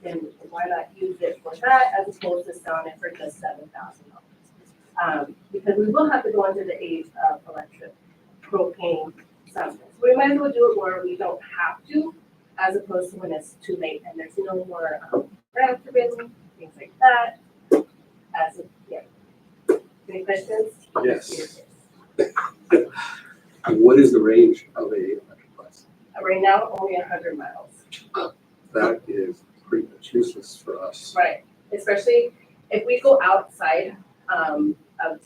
then why not use it for that as opposed to selling it for just $7,000? Because we will have to go into the age of electric propane something. So we might as well do it where we don't have to, as opposed to when it's too late and there's no more grant driven, things like that. As of, yeah. Any questions? Yes. What is the range of a electric bus? Right now, only 100 miles. That is pretty much useless for us. Right, especially if we go outside of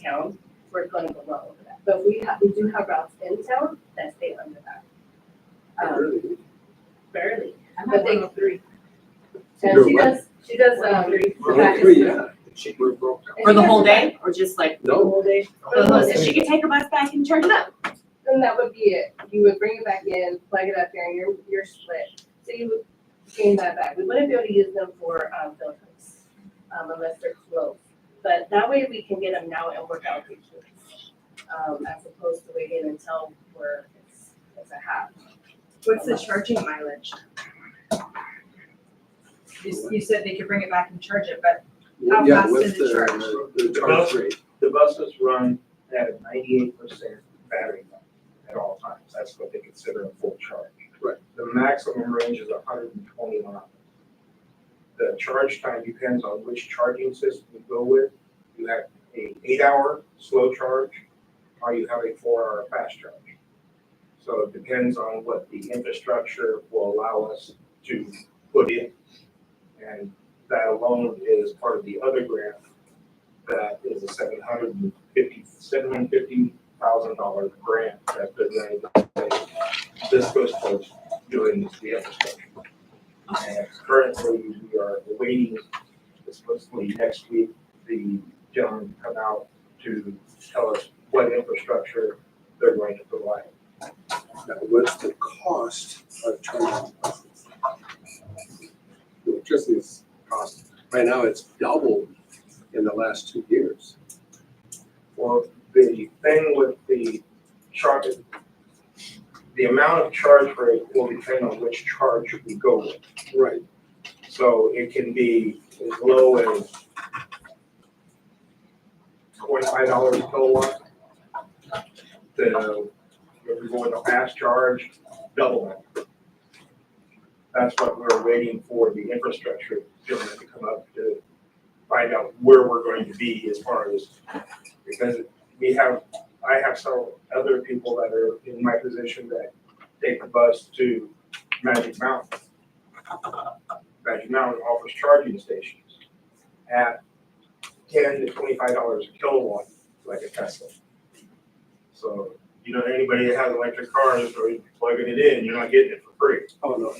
town, we're gonna go well over that. But we do have routes in town that stay under that. Really? Barely, I'm but at they, 103. and You're she what? does, the Oh, back three, and yeah. She broke down. For the whole day, or just like? No. the whole day. For the whole, so she could take her bus back and charge it up. Then that would be it. You would bring it back in, plug it up there, and you're split. So you would gain that back. We wouldn't be able to use them for field trips, unless they're close. But that way we can get them now and work out patients, as opposed to waiting until it's a half. What's the charging mileage? You said they could bring it back and charge it, but how Yeah, fast what's does it charge? the charge rate? The buses run at a 98% battery life at all times. That's what they consider a full charge. Right. The maximum range is 120 miles. The charge time depends on which charging system you go with. You have an 8-hour slow charge, or you have a 4-hour fast charge. So it depends on what the infrastructure will allow us to put in. And that alone is part of the other grant that is a $750,000 grant that the this goes towards doing the infrastructure. And currently we are awaiting, supposedly next week, the gentleman to come out to tell us what infrastructure they're going to provide. Now, what's the cost of charging buses? Electricity's cost, right now it's doubled in the last 2 years. Well, the thing with the charge, the amount of charge rate will depend on which charge we go with. Right. So it can be as low as $25 a kilowatt. If we go with a fast charge, double that. That's what we're waiting for the infrastructure gentleman to come up to find out where we're going to be as far as, because I have several other people that are in my position that take the bus to Magic Mountain. Magic Mountain offers charging stations at $10 to $25 a kilowatt, like a Tesla. So, you know, anybody that has electric cars or plugging it in, you're not getting it for free. Oh, no.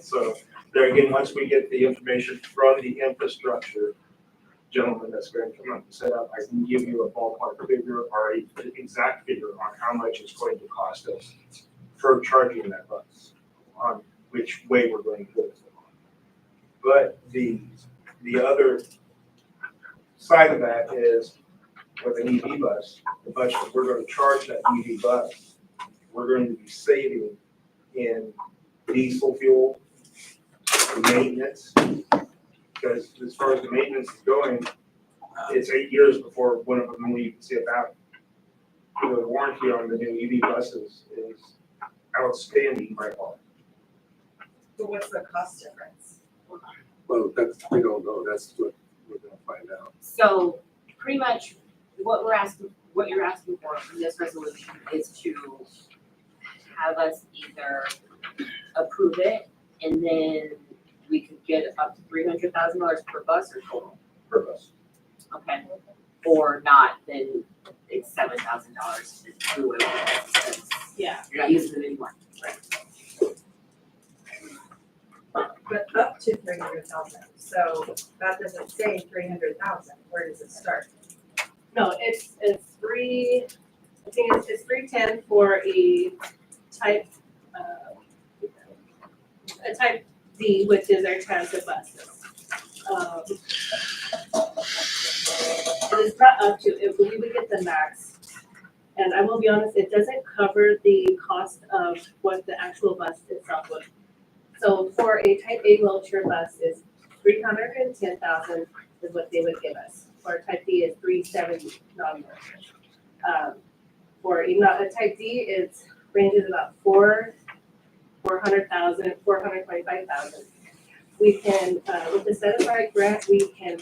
So there again, once we get the information from the infrastructure gentleman that's going to come up and set up, I can give you a ballpark figure or an exact figure on how much it's going to cost us for charging that bus, on which way we're going to do it. But the other side of that is with an EV bus, the bus that we're going to charge that EV bus, we're going to be saving in diesel fuel, maintenance, because as far as the maintenance is going, it's 8 years before one of them will even see a battery. the warranty on the new EV buses is outstanding by far. But what's the cost difference? Well, that's, we don't know, that's what we're gonna find out. So pretty much what you're asking for in this resolution is to have us either approve it and then we could get up to $300,000 per bus or total. Per bus. Okay, or not, then it's $7,000 to do it because Yeah. you're not using it anymore. But up to 300,000, so that doesn't say 300,000, where does it start? No, it's three, I think it's 310 for a type D, which is our transit buses. It is not up to, if we would get the max, and I will be honest, it doesn't cover the cost of what the actual bus itself would. So for a type A wheelchair bus is 310,000 is what they would give us. For a type D is 370 non-wheelchair. For a type D, it ranges about 400,000, 425,000. We can, with the set aside grant, we can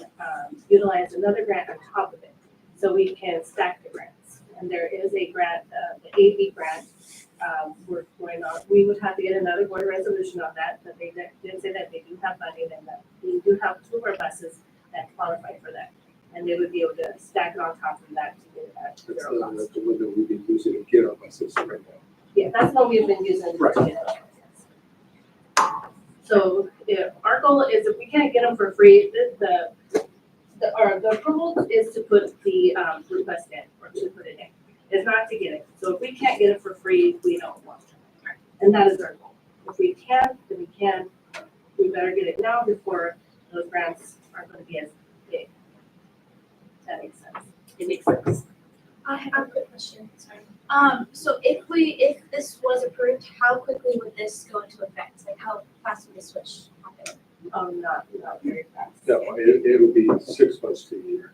utilize another grant on top of it. So we can stack the grants. And there is a grant, the AB grant, we're going on. We would have to get another board resolution on that, but they did say that they do have funding and that we do have 2 more buses that qualify for that. And they would be able to stack it on top of that to get it at That's zero cost. the one that we've been using to get our buses right now. Yeah, that's what we've been using. Right. So if our goal is if we can't get them for free, the approval is to put the request in or to put it in. It's not to get it. So if we can't get it for free, we don't want it. And that is our goal. If we can, then we can. We better get it now before those grants are going to be as big. That makes sense. It makes sense. I have a quick question, sorry. So if this was approved, how quickly would this go into effect? Like how fast would the switch happen? Not very fast. No, it'll be 6 months to a year.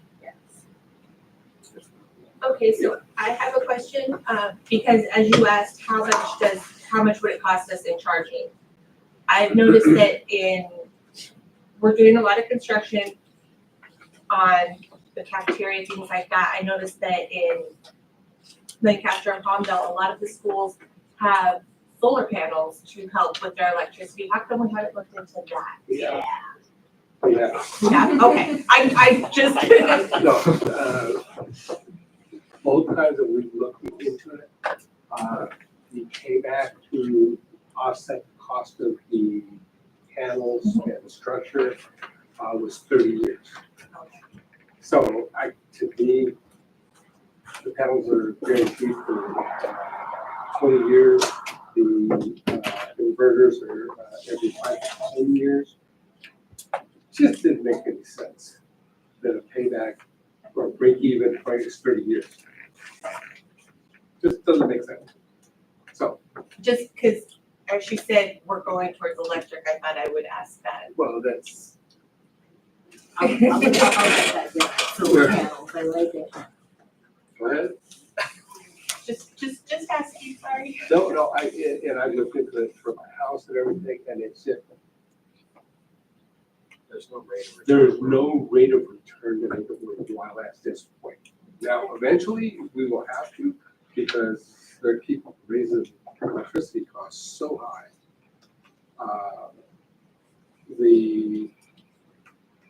Okay, so I have a question, because as you asked, how much would it cost us in charging? I've noticed that we're doing a lot of construction on the cafeteria, things like that. I noticed that in Lancaster and Palmdale, a lot of the schools have solar panels to help with their electricity. How come we haven't looked into that? Yeah. Yeah, okay, I just. No, both times that we've looked into it, the payback to offset the cost of the panels and the structure was 30 years. So to me, the panels are guaranteed for 20 years. The inverters are every 5 to 10 years. Just didn't make any sense that a payback or break even price is 30 years. Just doesn't make sense. So, Just because, as she said, we're going towards electric, I thought I would ask that. well, that's. I'll get that, yeah. Solar panels, I like it. Go ahead. Just asking, sorry. No, and I looked into it for my house and everything, and it's just, There's no rate of return. there is no rate of return to make it worthwhile at this point. Now, eventually, we will have to, because there are people raising electricity costs so high.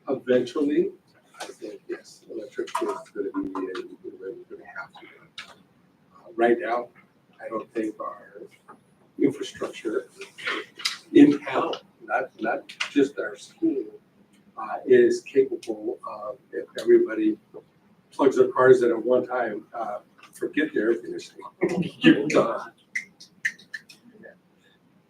Eventually, I think, yes, electric is gonna be, we're gonna have to. Right now, I don't think our infrastructure in town, not just our school, is capable of, if everybody plugs their cars in at one time, forget the air conditioning. You're done.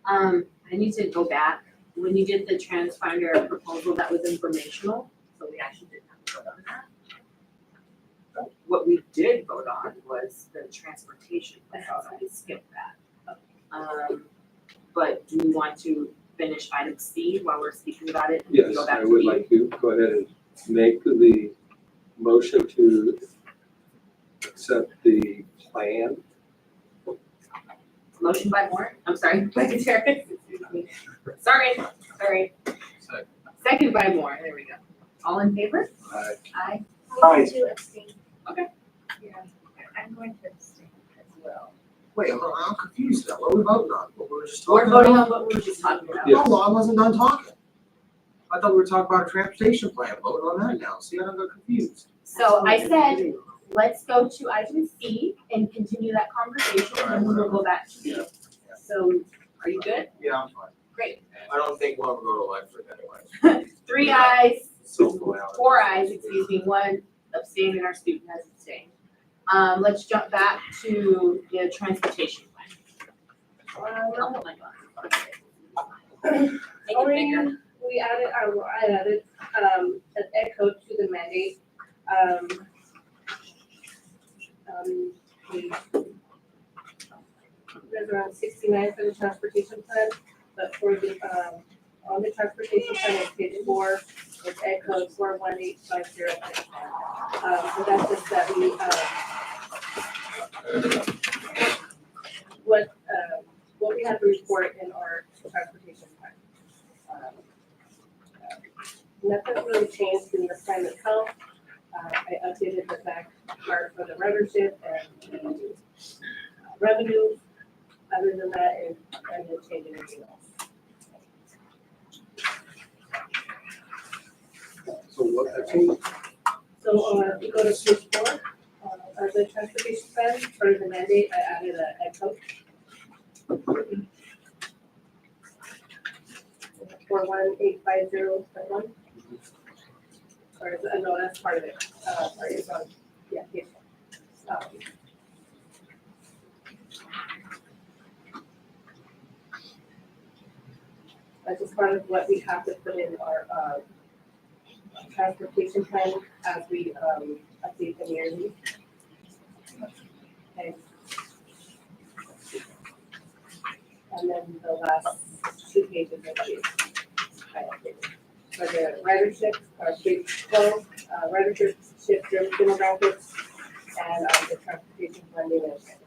I need to go back. When you did the transponder proposal, that was informational, so we actually didn't have to vote on that. What we did vote on was the transportation plan, so I skipped that. But do you want to finish item C while we're speaking about it? Yes, Go back I to would B? like to go ahead and make the motion to accept the plan. Motion by Moore, I'm sorry, by Gutierrez. Sorry. Second by Moore, there we go. All in favor? Aye. I'm going to abstain. Okay. Yeah, I'm going to abstain as well. Wait, I'm confused now. What are we voting on? What we were just We're talking voting about? on what we were just talking about. Yeah. No, I wasn't done talking. I thought we were talking about a transportation plan, voting on that now. See, I got confused. So I said, let's go to item C and continue that conversation, and then we will go back to B. So, are you good? Yeah, I'm fine. Great. I don't think we'll ever go to Electric anyway. 3 ayes, So go out. 4 ayes, excuse me, 1 abstained, and our student has abstained. Let's jump back to the transportation plan. Oh my God. Make it bigger. We added, I added, an echo to the mandate. There's around 69 for the transportation plan, but for the, on the transportation plan, it's page 4, it's ed code 41850. So that's just that we, what we have to report in our transportation plan. Nothing really changed in the plan itself. I updated the back part for the ridership and the revenue. Other than that, I didn't change anything else. So what have changed? So, if you go to page 4, of the transportation plan, for the mandate, I added a echo. 41850.1. Or, no, that's part of it. Sorry, it's on, yeah, page 1. That's just part of what we have to put in our, transportation plan as we, update them yearly. Okay. And then the last 2 pages of the, for the ridership, page 12, ridership shift demographics, and, the transportation funding and attendance.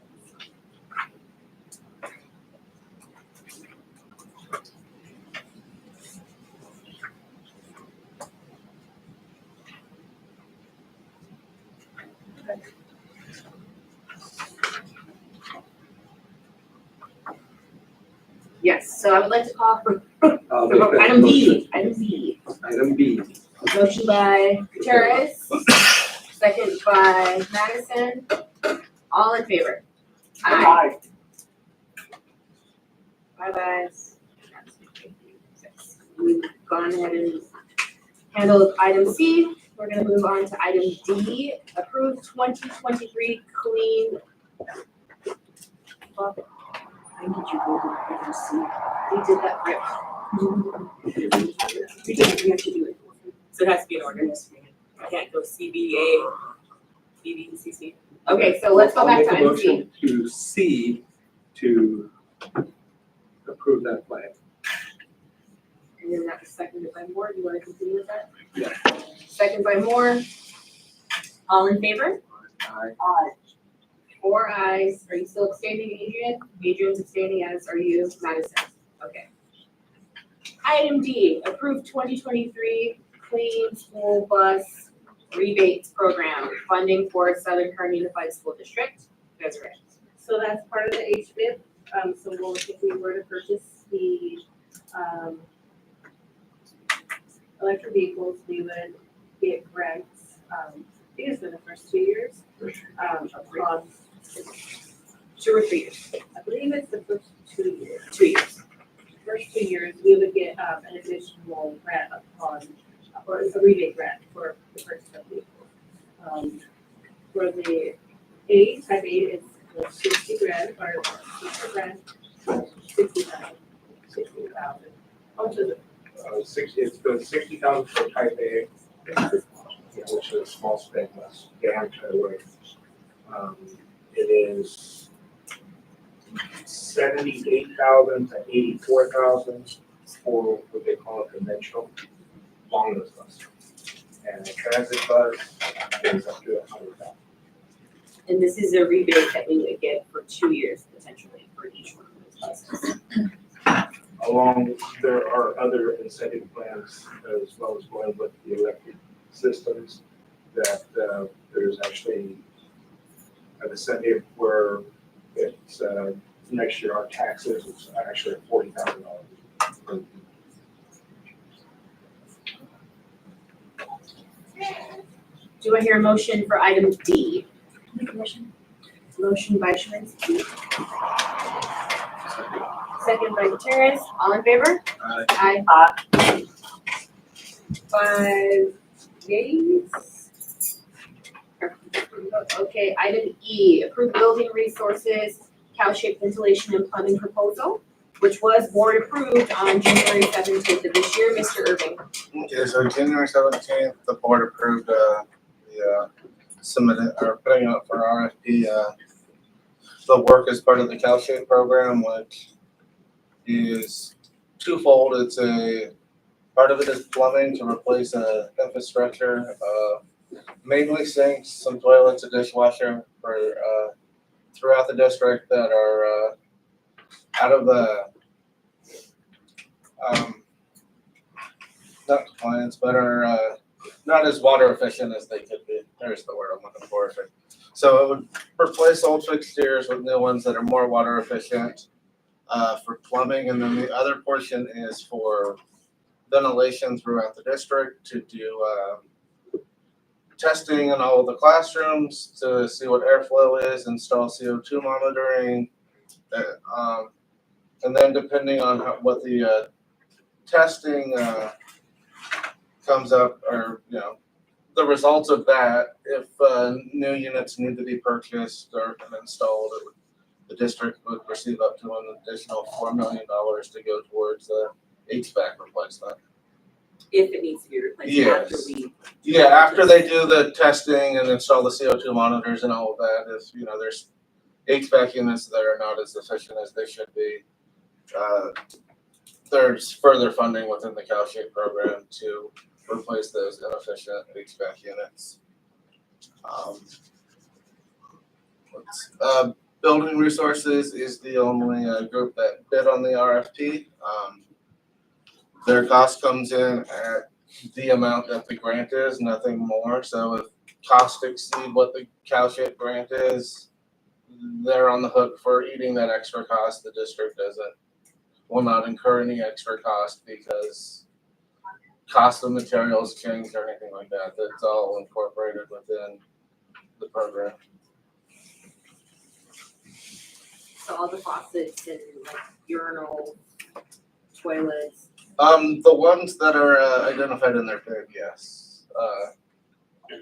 Yes, so I would like to call for I'll make that item B, motion. item B. Item B. Motion by Gutierrez, second by Madison. All in favor? Aye. 5 ayes. We've gone ahead and handled item C. We're gonna move on to item D, approved 2023 clean. Well, I need you to go to item C. We did that, right? We have to do it. So it has to be an ordinance. I can't go CBA, BB, CC. Okay, so let's go back to item C. I'll make a motion to C to approve that plan. And then that was seconded by Moore. Do you want to continue with that? Yeah. Second by Moore. All in favor? Aye. Aye. 4 ayes. Are you still abstaining, Adrian? Adrian's abstaining, as are you, Madison. Okay. Item D, approved 2023 clean school bus rebates program, funding for Southern Kern Unified School District. Desiree. So that's part of the HBIP. So we'll, if we were to purchase the, electric vehicles, we would get grants, I think it's for the first 2 years. Upon 2 or 3 years. I believe it's the first 2 years. 2 years. First 2 years, we would get, an additional grant upon, or a rebate grant for the purchase of vehicles. For the A, type A is the 60 grand, or 60 grand, 60,000. 60,000. How much is it? 60, it's the 60,000 for type A, which is a small spend less damn away. It is 78,000 to 84,000 for what they call a conventional long bus. And the transit bus is up to 100,000. And this is a rebate that we would get for 2 years potentially for each one of those buses. Along, there are other incentive plans as well as going with the electric systems that there's actually an incentive where it's next year our taxes is actually $40,000. Do I hear a motion for item D? Make a motion. Motion by Shalinski. Second by Gutierrez. All in favor? Aye. Aye. 5 yeas. Okay, item E, approved building resources, cow-shaped ventilation and plumbing proposal, which was board approved on January 17th of this year. Mr. Irving. Okay, so January 17th, the board approved the submitted or putting up for RFP the work as part of the CalShape program, which is twofold. It's a part of it is plumbing to replace infrastructure, mainly sinks, some toilets, a dishwasher for throughout the district that are out of the not compliance, but are not as water efficient as they could be. There's the word I'm looking for. So it would replace old fixtures with new ones that are more water efficient for plumbing, and then the other portion is for ventilation throughout the district to do testing in all of the classrooms to see what airflow is, install CO2 monitoring, and then depending on what the testing comes up, or the results of that, if new units need to be purchased or installed, the district would receive up to an additional $4 million to go towards the HVAC replacement. If it needs to be replaced Yes. after we. Yeah, after they do the testing and install the CO2 monitors and all of that, if there's HVAC units that are not as efficient as they should be, there's further funding within the CalShape program to replace those inefficient HVAC units. Building Resources is the only group that bid on the RFP. Their cost comes in at the amount that the grant is, nothing more. So if costs exceed what the CalShape grant is, they're on the hook for eating that extra cost. The district will not incur any extra cost because cost of materials change or anything like that. That's all incorporated within the program. So all the faucets and like urinals, toilets. The ones that are identified in their bid, yes.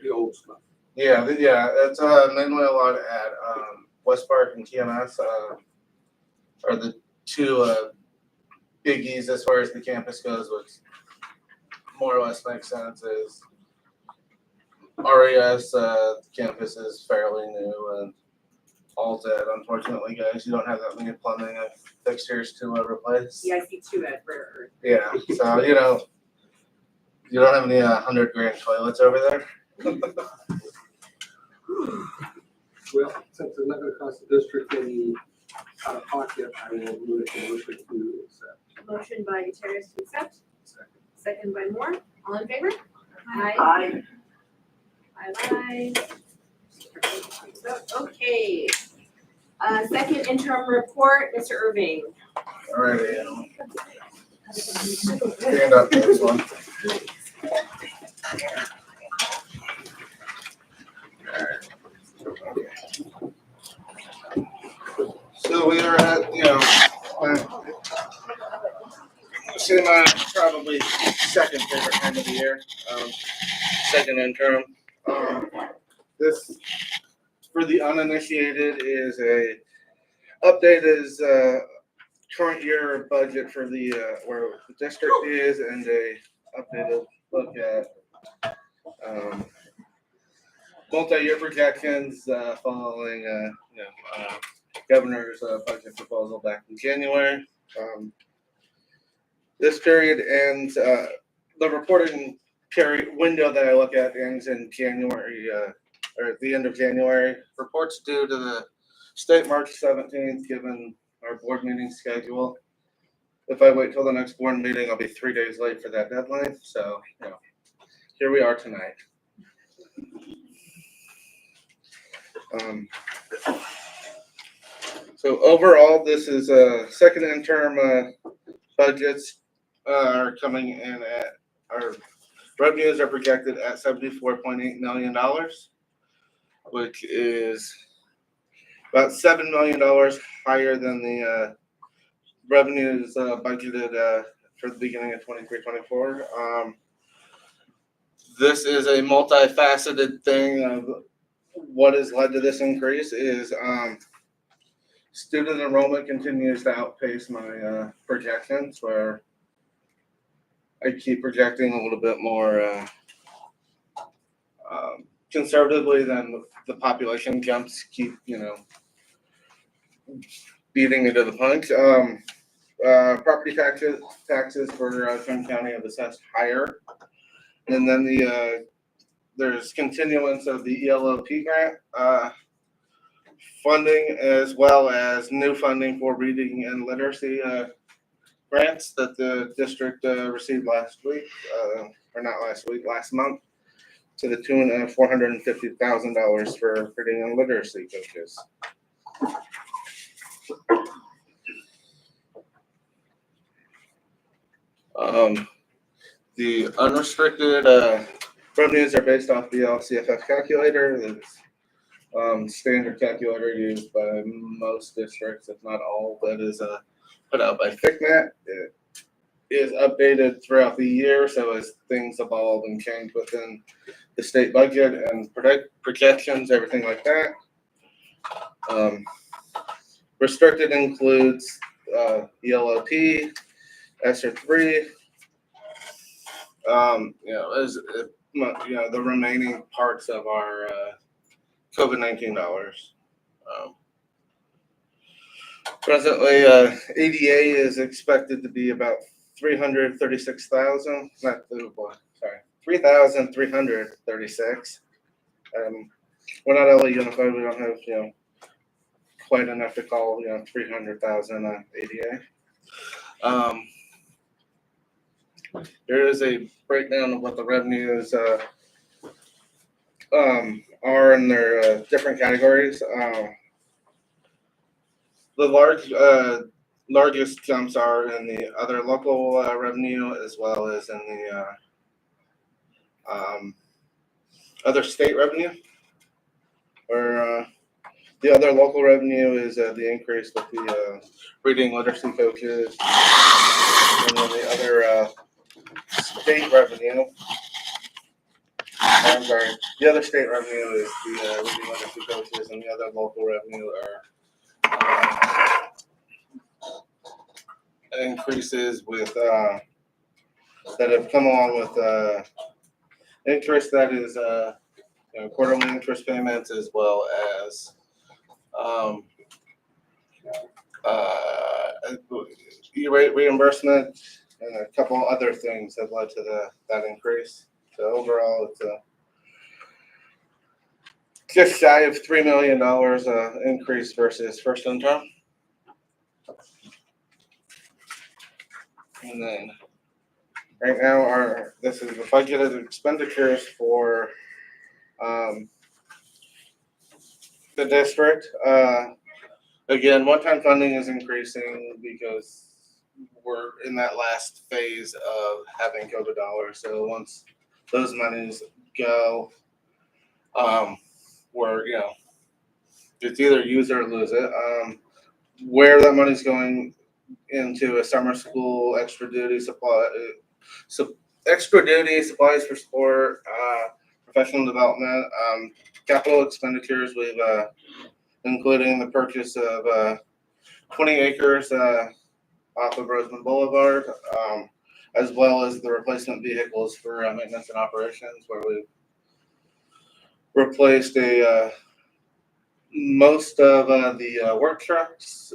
The old stuff. Yeah, it's mainly a lot at West Park and TMS are the two biggies as far as the campus goes, which more or less makes sense. Is RES campus is fairly new, and all that, unfortunately, guys, you don't have that many plumbing fixtures to replace. Yeah, I see 2 at Burr. Yeah, so you don't have any $100,000 toilets over there. Well, since it's not gonna cost the district any out of pocket, I will move it to accept. Motion by Gutierrez to accept. Second by Moore. All in favor? Aye. Aye. Okay. Second interim report, Mr. Irving. Alrighty. Stand up for this one. So we are at, probably second favorite time of the year, second interim. This, for the uninitiated, is a update is current year budget for the where the district is, and a updated look at multi-year projections following governor's budget proposal back in January. This period ends, the reporting period window that I look at ends in January or at the end of January. Reports due to the state March 17th, given our board meeting schedule. If I wait till the next board meeting, I'll be 3 days late for that deadline. So, here we are tonight. So overall, this is a second interim budgets are coming in at, our revenues are projected at $74.8 million, which is about $7 million higher than the revenues budgeted for the beginning of 23-24. This is a multifaceted thing of what has led to this increase is student enrollment continues to outpace my projections, where I keep projecting a little bit more conservatively than the population jumps keep, beating me to the punch. Property taxes for Kern County have assessed higher. And then there's continuance of the ELOP grant funding, as well as new funding for reading and literacy grants that the district received last week, or not last week, last month, to the tune of $450,000 for reading and literacy coaches. The unrestricted revenues are based off the LCFF calculator. That's standard calculator used by most districts, if not all, that is put out by FICMAT. It is updated throughout the year, so as things evolve and change within the state budget and projections, everything like that. Restricted includes ELOP, ESSER 3, the remaining parts of our COVID-19 dollars. Presently, ADA is expected to be about 336,000. Sorry, 3,336. We're not LA Unified. We don't have quite enough to call 300,000 ADA. There is a breakdown of what the revenues are in their different categories. The largest jumps are in the other local revenue, as well as in the other state revenue, where the other local revenue is the increase with the reading literacy coaches, and then the other state revenue. I'm sorry, the other state revenue is the reading literacy coaches, and the other local revenue are increases with that have come along with interest, that is quarterly interest payments, as well as E-rate reimbursement, and a couple other things have led to that increase. So overall, it's just shy of $3 million increase versus first interim. And then right now, this is the budgeted expenditures for the district. Again, one-time funding is increasing because we're in that last phase of having COVID dollars. So once those monies go, we're it's either use or lose it. Where that money's going into a summer school, extra duty supplies for sport, professional development, capital expenditures. We've including the purchase of 20 acres off of Roseman Boulevard, as well as the replacement vehicles for maintenance and operations, where we've replaced most of the work trucks,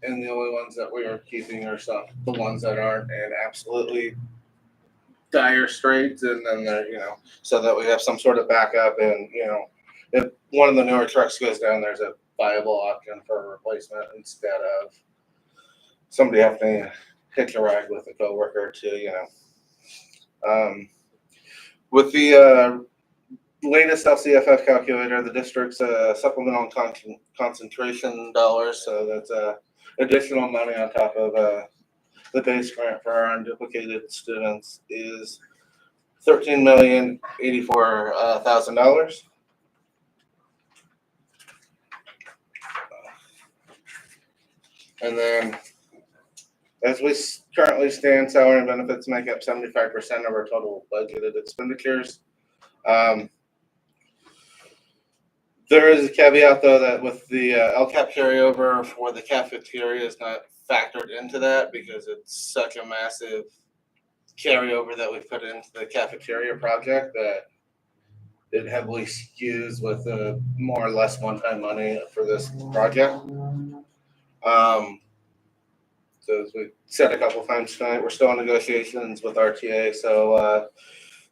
and the only ones that we are keeping are the ones that aren't in absolutely dire straits, and then they're, so that we have some sort of backup, and, if one of the newer trucks goes down, there's a viable option for a replacement instead of somebody having to hitch a ride with a coworker to, with the latest LCFF calculator, the district's supplemental concentration dollars, so that's additional money on top of the base grant for our unduplicated students, is $13,084,000. And then, as we currently stand, salary and benefits make up 75% of our total budgeted expenditures. There is a caveat, though, that with the LCAP carryover for the cafeteria is not factored into that because it's such a massive carryover that we put into the cafeteria project that it heavily skews with more or less one-time money for this project. So as we said a couple times tonight, we're still in negotiations with RTA. So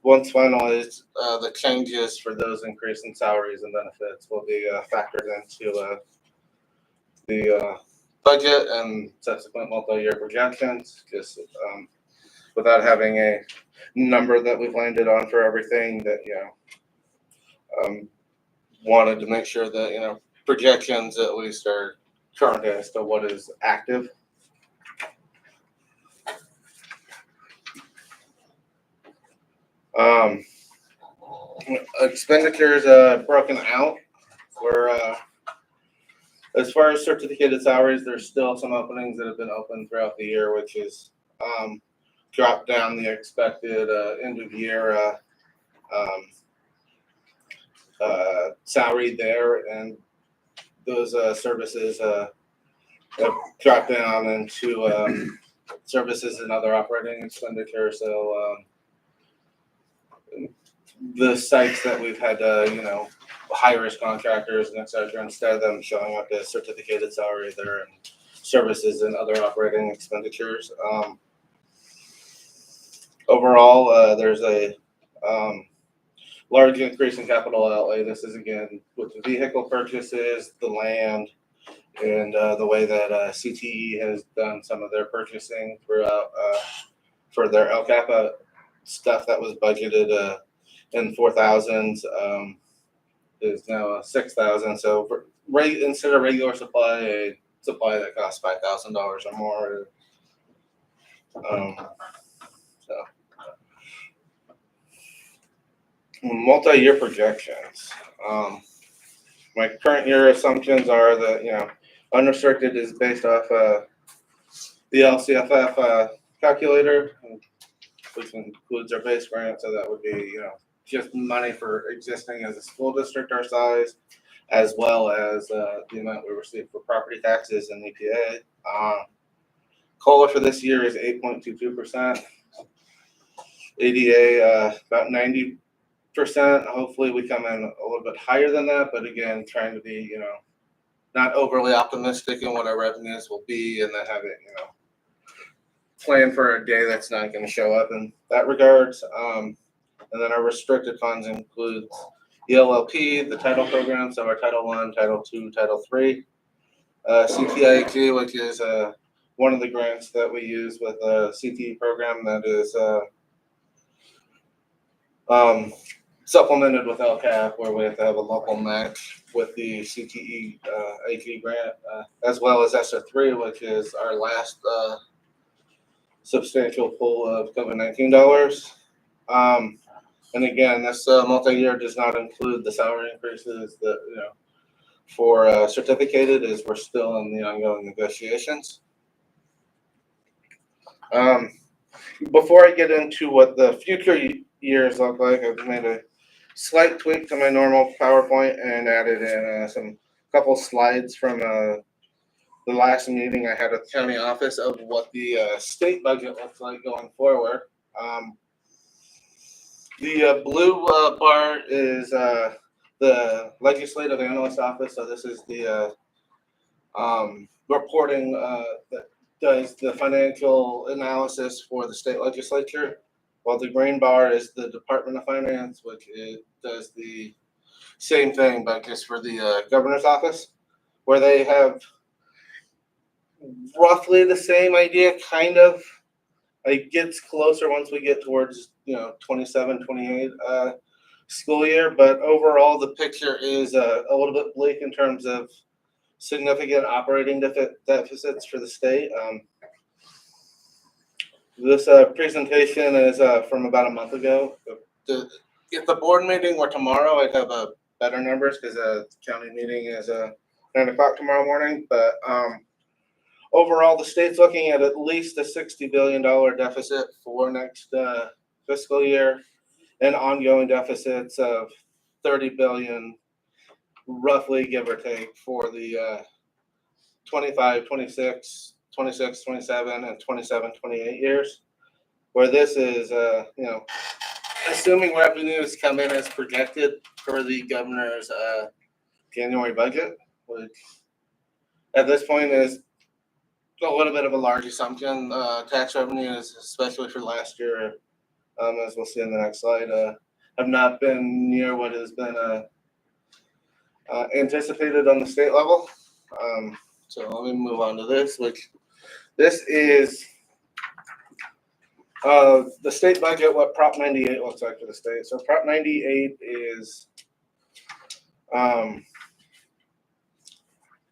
once finalized, the changes for those increase in salaries and benefits will be factored into the budget and subsequent multi-year projections, just without having a number that we've landed on for everything that, wanted to make sure that, projections at least are current as to what is active. Expenditures broken out. We're as far as certificated salaries, there's still some openings that have been open throughout the year, which is dropped down the expected end of year salary there, and those services have dropped down into services and other operating expenditures. So the sites that we've had to, hire as contractors and et cetera, instead of them showing up as certificated salary, they're in services and other operating expenditures. Overall, there's a large increase in capital outlay. This is again with the vehicle purchases, the land, and the way that CTE has done some of their purchasing throughout for their LCAPA stuff that was budgeted in 4,000s is now 6,000. So for instead of regular supply, a supply that costs $5,000 or more. So multi-year projections. My current year assumptions are that unrestricted is based off the LCFF calculator, which includes our base grant. So that would be just money for existing as a school district our size, as well as the amount we receive for property taxes and EPA. COLA for this year is 8.22%. ADA about 90%. Hopefully we come in a little bit higher than that, but again, trying to be not overly optimistic in what our revenues will be, and then have it plan for a day that's not going to show up in that regards. And then our restricted funds include the LLP, the title program, so our Title I, Title II, Title III, CTIG, which is one of the grants that we use with the CTE program that is supplemented with LCAP, where we have to have a local match with the CTE AG grant, as well as ESSER 3, which is our last substantial pool of COVID-19 dollars. And again, this multi-year does not include the salary increases that, for certificated, as we're still in the ongoing negotiations. Before I get into what the future years look like, I've made a slight tweak to my normal PowerPoint and added in some couple slides from the last meeting I had at the county office of what the state budget looks like going forward. The blue bar is the legislative analyst office. So this is the reporting that does the financial analysis for the state legislature. while the green bar is the Department of Finance, which does the same thing, but just for the governor's office, where they have roughly the same idea, kind of. It gets closer once we get towards 27, 28 school year, but overall the picture is a little bit bleak in terms of significant operating deficits for the state. This presentation is from about a month ago. If the board meeting were tomorrow, I'd have better numbers because the county meeting is 9 o'clock tomorrow morning. But overall, the state's looking at least a $60 billion deficit for next fiscal year and ongoing deficits of $30 billion, roughly, give or take, for the 25, 26, 26, 27, and 27, 28 years, where this is, assuming revenues come in as projected for the governor's January budget, which at this point is a little bit of a large assumption. Tax revenues, especially for last year, as we'll see in the next slide, have not been near what has been anticipated on the state level. So let me move on to this, this is the state budget, what Prop 98 looks like for the state. So Prop 98 is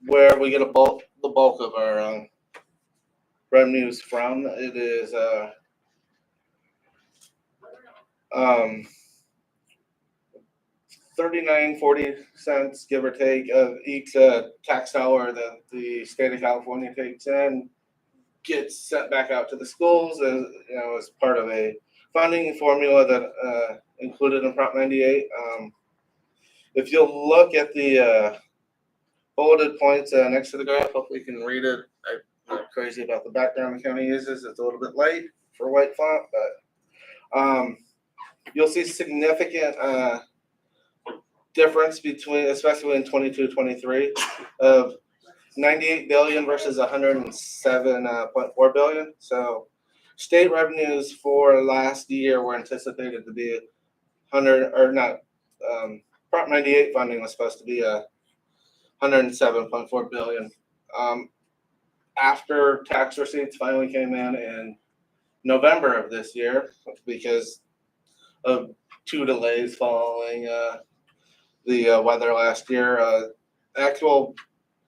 where we get the bulk of our revenues from. It is 39.40, give or take, of each tax dollar that the state of California takes in gets sent back out to the schools as part of a funding formula that included in Prop 98. If you'll look at the bulleted points next to the graph, hopefully you can read it. I'm not crazy about the background the county uses. It's a little bit light for white font, but you'll see significant difference between, especially in 22-23, of 98 billion versus 107.4 billion. So state revenues for last year were anticipated to be 100, or not, Prop 98 funding was supposed to be 107.4 billion. After tax receipts finally came in November of this year, because of 2 delays following the weather last year, actual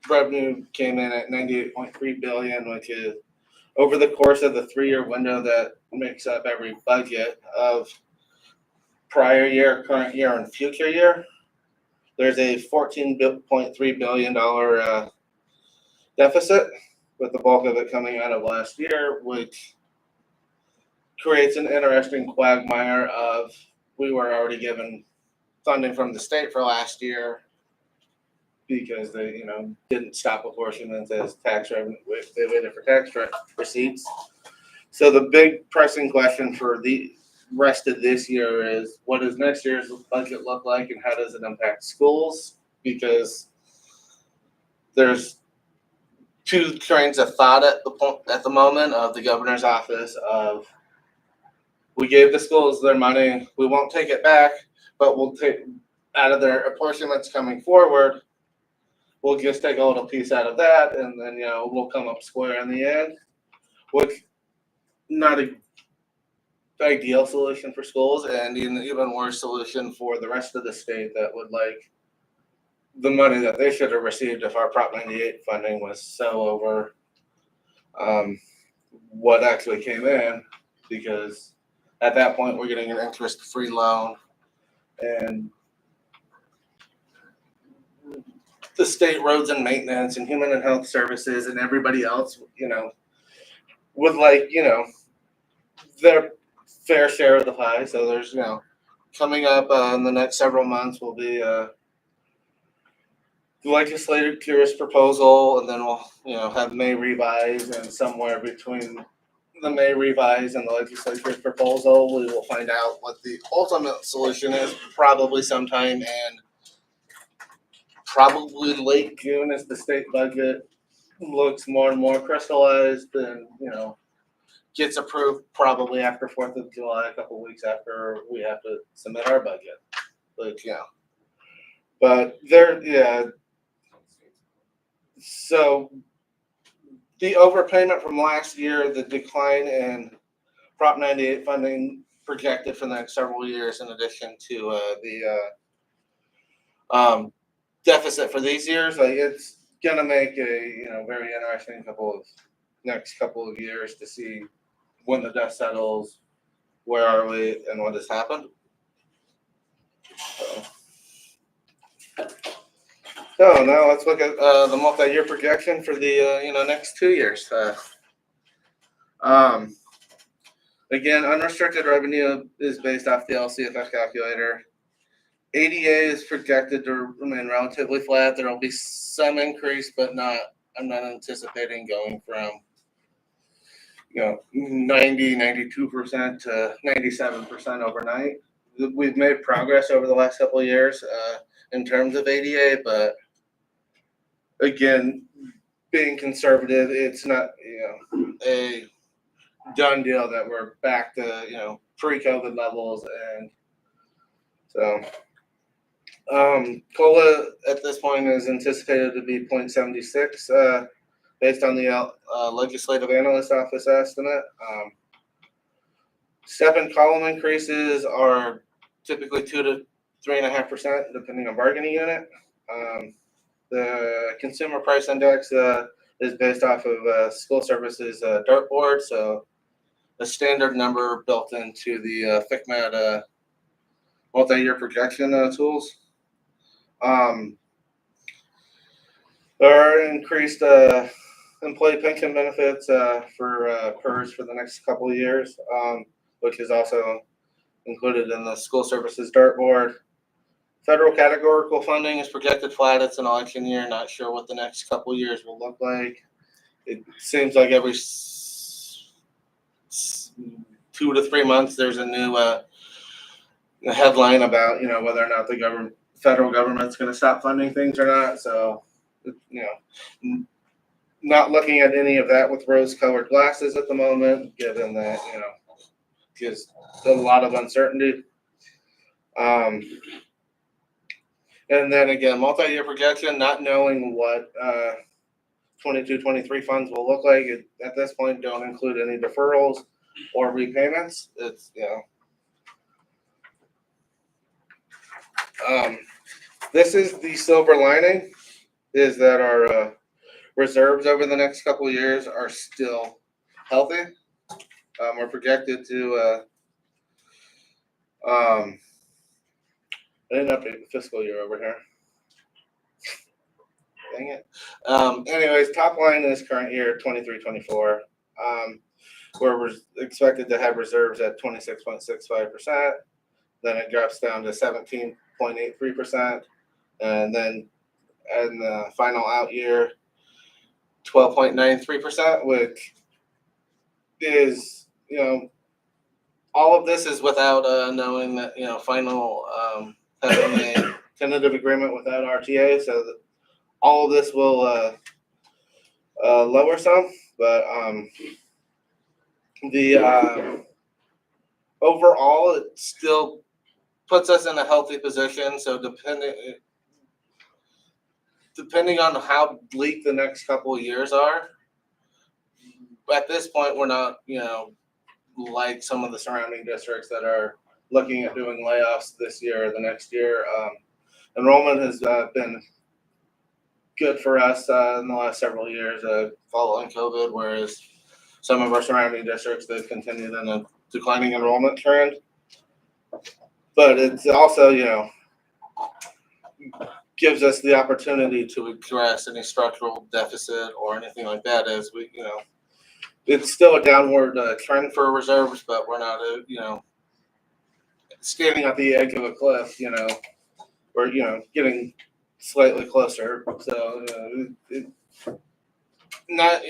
revenue came in at 98.3 billion, which is over the course of the 3-year window that makes up every budget of prior year, current year, and future year. There's a $14.3 billion deficit, with the bulk of it coming out of last year, which creates an interesting quagmire of we were already given funding from the state for last year because they didn't stop apportionments as tax revenue. They waited for tax receipts. So the big pressing question for the rest of this year is, what does next year's budget look like, and how does it impact schools? Because there's 2 trains of thought at the moment of the governor's office of, we gave the schools their money, we won't take it back, but we'll take out of their apportionments coming forward, we'll just take a little piece out of that, and then we'll come up square in the end, which not a ideal solution for schools, and an even worse solution for the rest of the state that would like the money that they should have received if our Prop 98 funding was so over what actually came in, because at that point we're getting an interest-free loan, and the state roads and maintenance and human and health services and everybody else, would like, their fair share of the pie. So there's, coming up in the next several months will be the legislative curious proposal, and then we'll, have May revise, and somewhere between the May revise and the legislature's proposal, we will find out what the ultimate solution is, probably sometime in probably late June, as the state budget looks more and more crystallized and, gets approved probably after 4th of July, a couple weeks after we have to submit our budget. But, you know, but there, yeah. So the overpayment from last year, the decline in Prop 98 funding projected for the next several years, in addition to the deficit for these years, like it's gonna make a very interesting next couple of years to see when the dust settles, where are we, and what has happened. So now let's look at the multi-year projection for the next 2 years. Again, unrestricted revenue is based off the LCFS calculator. ADA is projected to remain relatively flat. There will be some increase, but I'm not anticipating going from 92% to 97% overnight. We've made progress over the last couple of years in terms of ADA, but again, being conservative, it's not a done deal that we're back to pre-COVID levels, and so COLA at this point is anticipated to be 0.76 based on the legislative analyst office estimate. Step and column increases are typically 2 to 3.5% depending on bargaining unit. The consumer price index is based off of school services dartboard, so a standard number built into the FCMAT multi-year projection tools. There are increased employee pension benefits for PERS for the next couple of years, which is also included in the school services dartboard. Federal categorical funding is projected flat. It's an election year. Not sure what the next couple of years will look like. It seems like every 2 to 3 months there's a new headline about whether or not the federal government's going to stop funding things or not. So not looking at any of that with rose-colored glasses at the moment, given that just a lot of uncertainty. And then again, multi-year projection, not knowing what 22-23 funds will look like at this point. Don't include any deferrals or repayments. It's this is the silver lining, is that our reserves over the next couple of years are still healthy. We're projected to I didn't update the fiscal year over here. Dang it. Anyways, top line is current year 23-24. Where we're expected to have reserves at 26.65%. Then it drops down to 17.83%. And then in the final out year, 12.93%, which is, all of this is without knowing that, final having a tentative agreement without RTA. So that all of this will lower some, but the overall, it still puts us in a healthy position. So depending on how bleak the next couple of years are, at this point, we're not, like some of the surrounding districts that are looking at doing layoffs this year or the next year. Enrollment has been good for us in the last several years following COVID, whereas some of our surrounding districts, they've continued in a declining enrollment trend. But it's also, gives us the opportunity to address any structural deficit or anything like that as we, it's still a downward trend for reserves, but we're not, standing at the edge of a cliff, we're, getting slightly closer. So, not,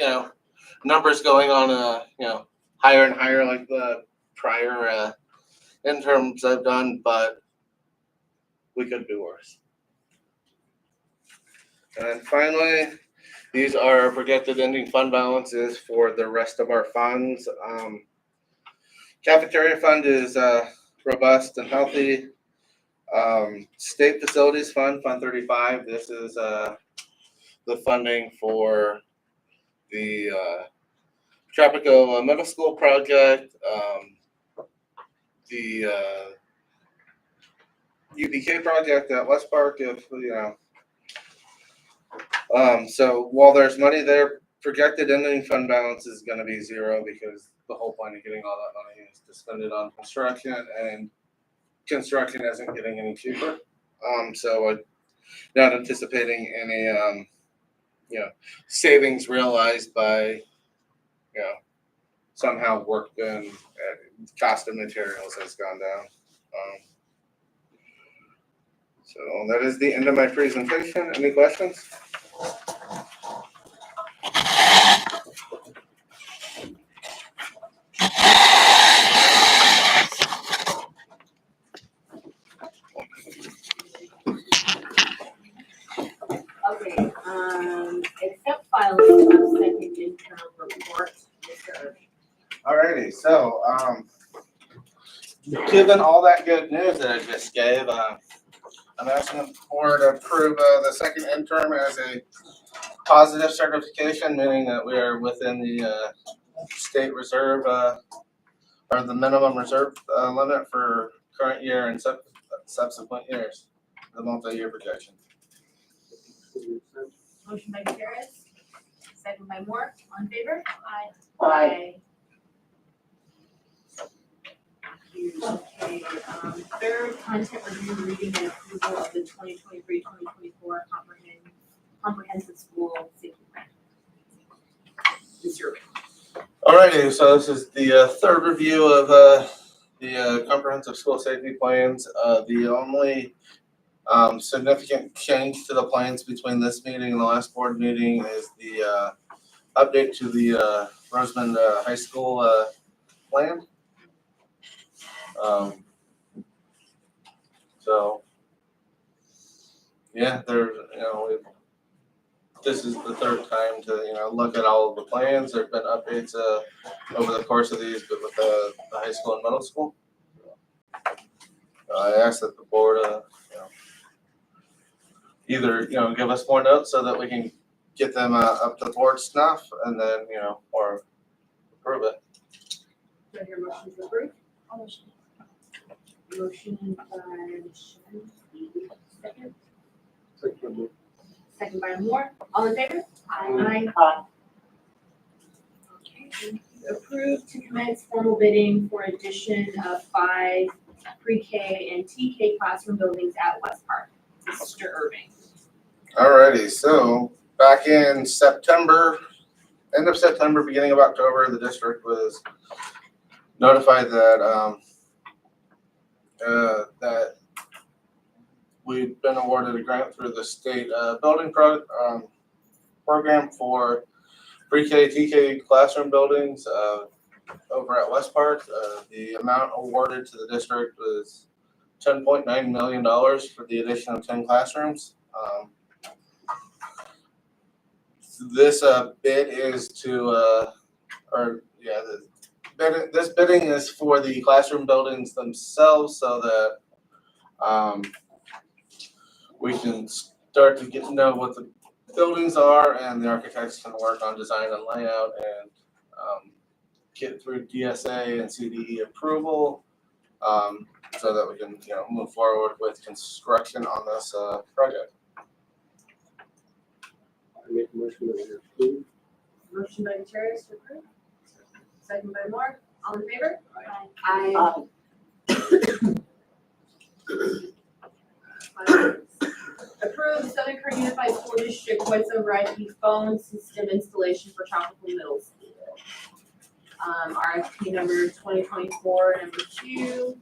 numbers going on, higher and higher like the prior interims I've done, but we could do worse. And finally, These are projected ending fund balances for the rest of our funds. Cafeteria fund is robust and healthy. State Facilities Fund, Fund 35, this is the funding for the Tropico Middle School project, the UPK project at West Park, if you know. So while there's money there, projected ending fund balance is going to be zero because the whole point of getting all that money is to spend it on construction, and construction isn't getting any cheaper. So I'm not anticipating any savings realized by somehow work done. Cost of materials has gone down. So that is the end of my presentation. Any questions? Okay, accept filing of second interim report, Mr. Alrighty, so given all that good news that I just gave, I'm asking the board to approve the second interim as a positive certification, meaning that we are within the state reserve or the minimum reserve limit for current year and subsequent years, the multi-year projection. Motion by Gutierrez, second by Moore, on favor? Aye. Okay, third, content review, reading and approval of the 2023-2024 comprehensive school safety plan. Mr. Irving. Alrighty, so this is the third review of the comprehensive school safety plans. The only significant change to the plans between this meeting and the last board meeting is the update to the Rosemond High School plan. So yeah, there's this is the third time to look at all of the plans. There've been updates over the course of these, but with the high school and middle school. I asked that the board either give us more notes so that we can get them up to the board snuff, and then or approve it. Do I hear a motion to approve? Motion by Shansky, second. Second by Moore, all in favor? Aye. Okay, approved to commence formal bidding for addition of 5 pre-K and TK classroom buildings at West Park. Mr. Irving. Alrighty, so back in September, end of September, beginning of October, the district was notified that that we've been awarded a grant through the state building program for pre-K, TK classroom buildings over at West Park. The amount awarded to the district was $10.9 million for the addition of 10 classrooms. This bid is to, this bidding is for the classroom buildings themselves, so that we can start to get to know what the buildings are, and the architects can work on design and layout and get through DSA and CDE approval, so that we can move forward with construction on this project. I make a motion that we approve. Motion by Gutierrez to approve. Second by Moore, all in favor? Aye. Approved Southern Kern Unified School District voice over IP phone system installation for Tropical Middle School. RFP number 2024, number 2,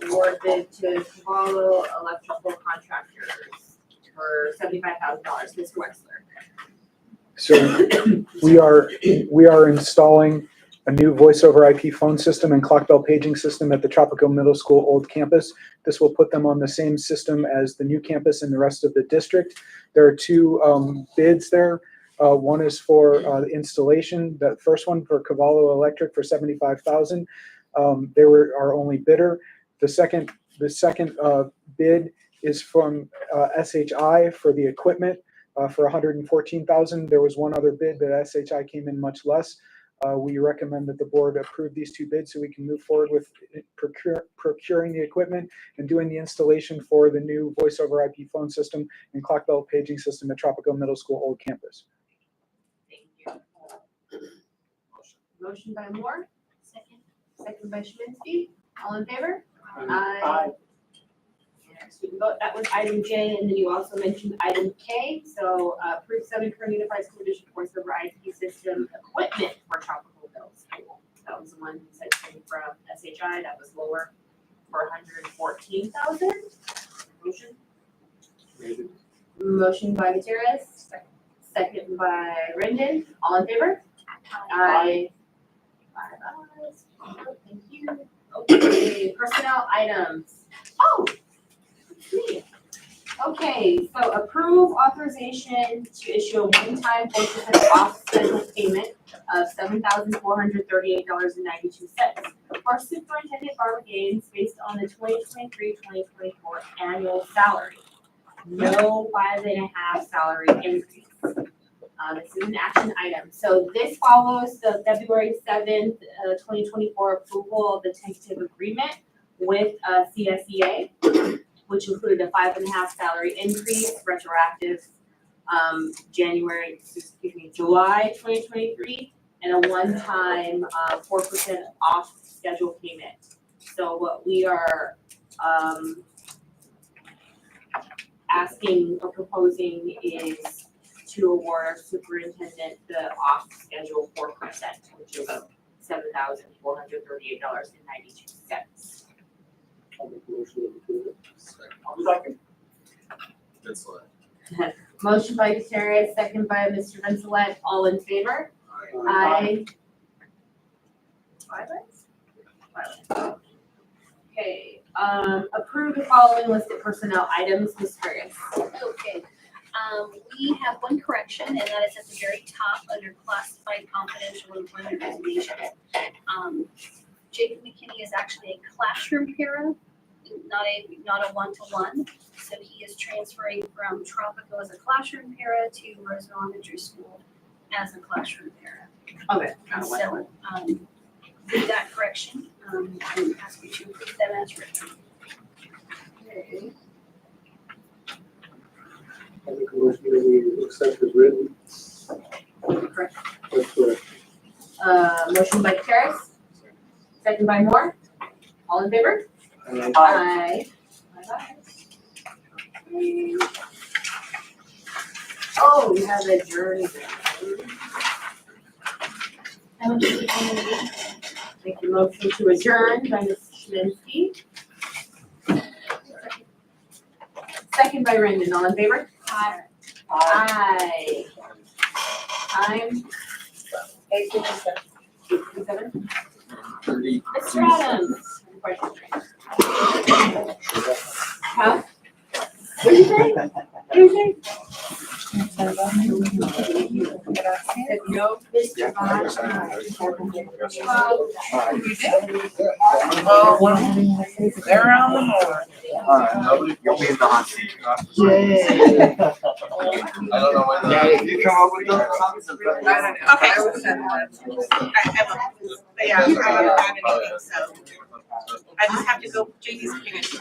award bid to Cavallo Electrical Contractors for $75,000. Mr. Wexler. So we are installing a new voice over IP phone system and clock bell paging system at the Tropico Middle School old campus. This will put them on the same system as the new campus and the rest of the district. There are 2 bids there. One is for the installation, the first one for Cavallo Electric for $75,000. They were our only bidder. The second bid is from SHI for the equipment for $114,000. There was one other bid, but SHI came in much less. We recommend that the board approve these two bids so we can move forward with procuring the equipment and doing the installation for the new voice over IP phone system and clock bell paging system at Tropico Middle School Old Campus. Thank you. Motion by Moore, Second. second by Schminsky. All in favor? Aye. Next we can vote, that was item J, and then you also mentioned item K. So approve Southern Kern Unified School District voice over IP system equipment for Tropical Middle School. That was the one who said came from SHI, that was lower for $114,000. Motion? Motion by Gutierrez, second by Rendon. All in favor? Aye. Five ayes. Thank you. Okay, personnel items. Oh, me. Okay, so approve authorization to issue a one-time 4% off schedule payment of $7,438.92 for Superintendent Barbara Gaines based on the 2023-2024 annual salary. No 5.5 salary increase. This is an action item. So this follows the February 7th, 2024 approval of the tentative agreement with CSEA, which included a 5.5 salary increase retroactive July 2023, and a one-time 4% off schedule payment. So what we are asking or proposing is to award our superintendent the off schedule 4%, which is $7,438.92. I'll make a motion to approve it. Second. That's all. Motion by Gutierrez, second by Mr. Vincelette. All in favor? Aye. Five ayes? Okay, approve the following listed personnel items, Ms. Harris. Okay, we have one correction, and that is at the very top under classified confidential employment resignation. Jacob McKinney is actually a classroom para, not a one-to-one. So he is transferring from Tropico as a classroom para to Rosemont Elementary School as a classroom para. Okay. And so, with that correction, I ask you to approve that as written. Okay. I'll make a motion that we accept as written. Correct. That's correct. Motion by Gutierrez, second by Moore. All in favor? Aye. Aye. Oh, we have a jury. Make the motion to adjourn by Ms. Schminsky. Second by Rendon. All in favor? Aye. Aye. Time? 8:57. 30. Mr. Adams. Question. Huh? What did you say? What did you say? No, Mr. Bond. They're on the board. You'll be in the hot seat. I don't know when. Yeah, if you come up with those comments. Okay. I will send one. But yeah, I haven't had anything, so I just have to go, JD's finished.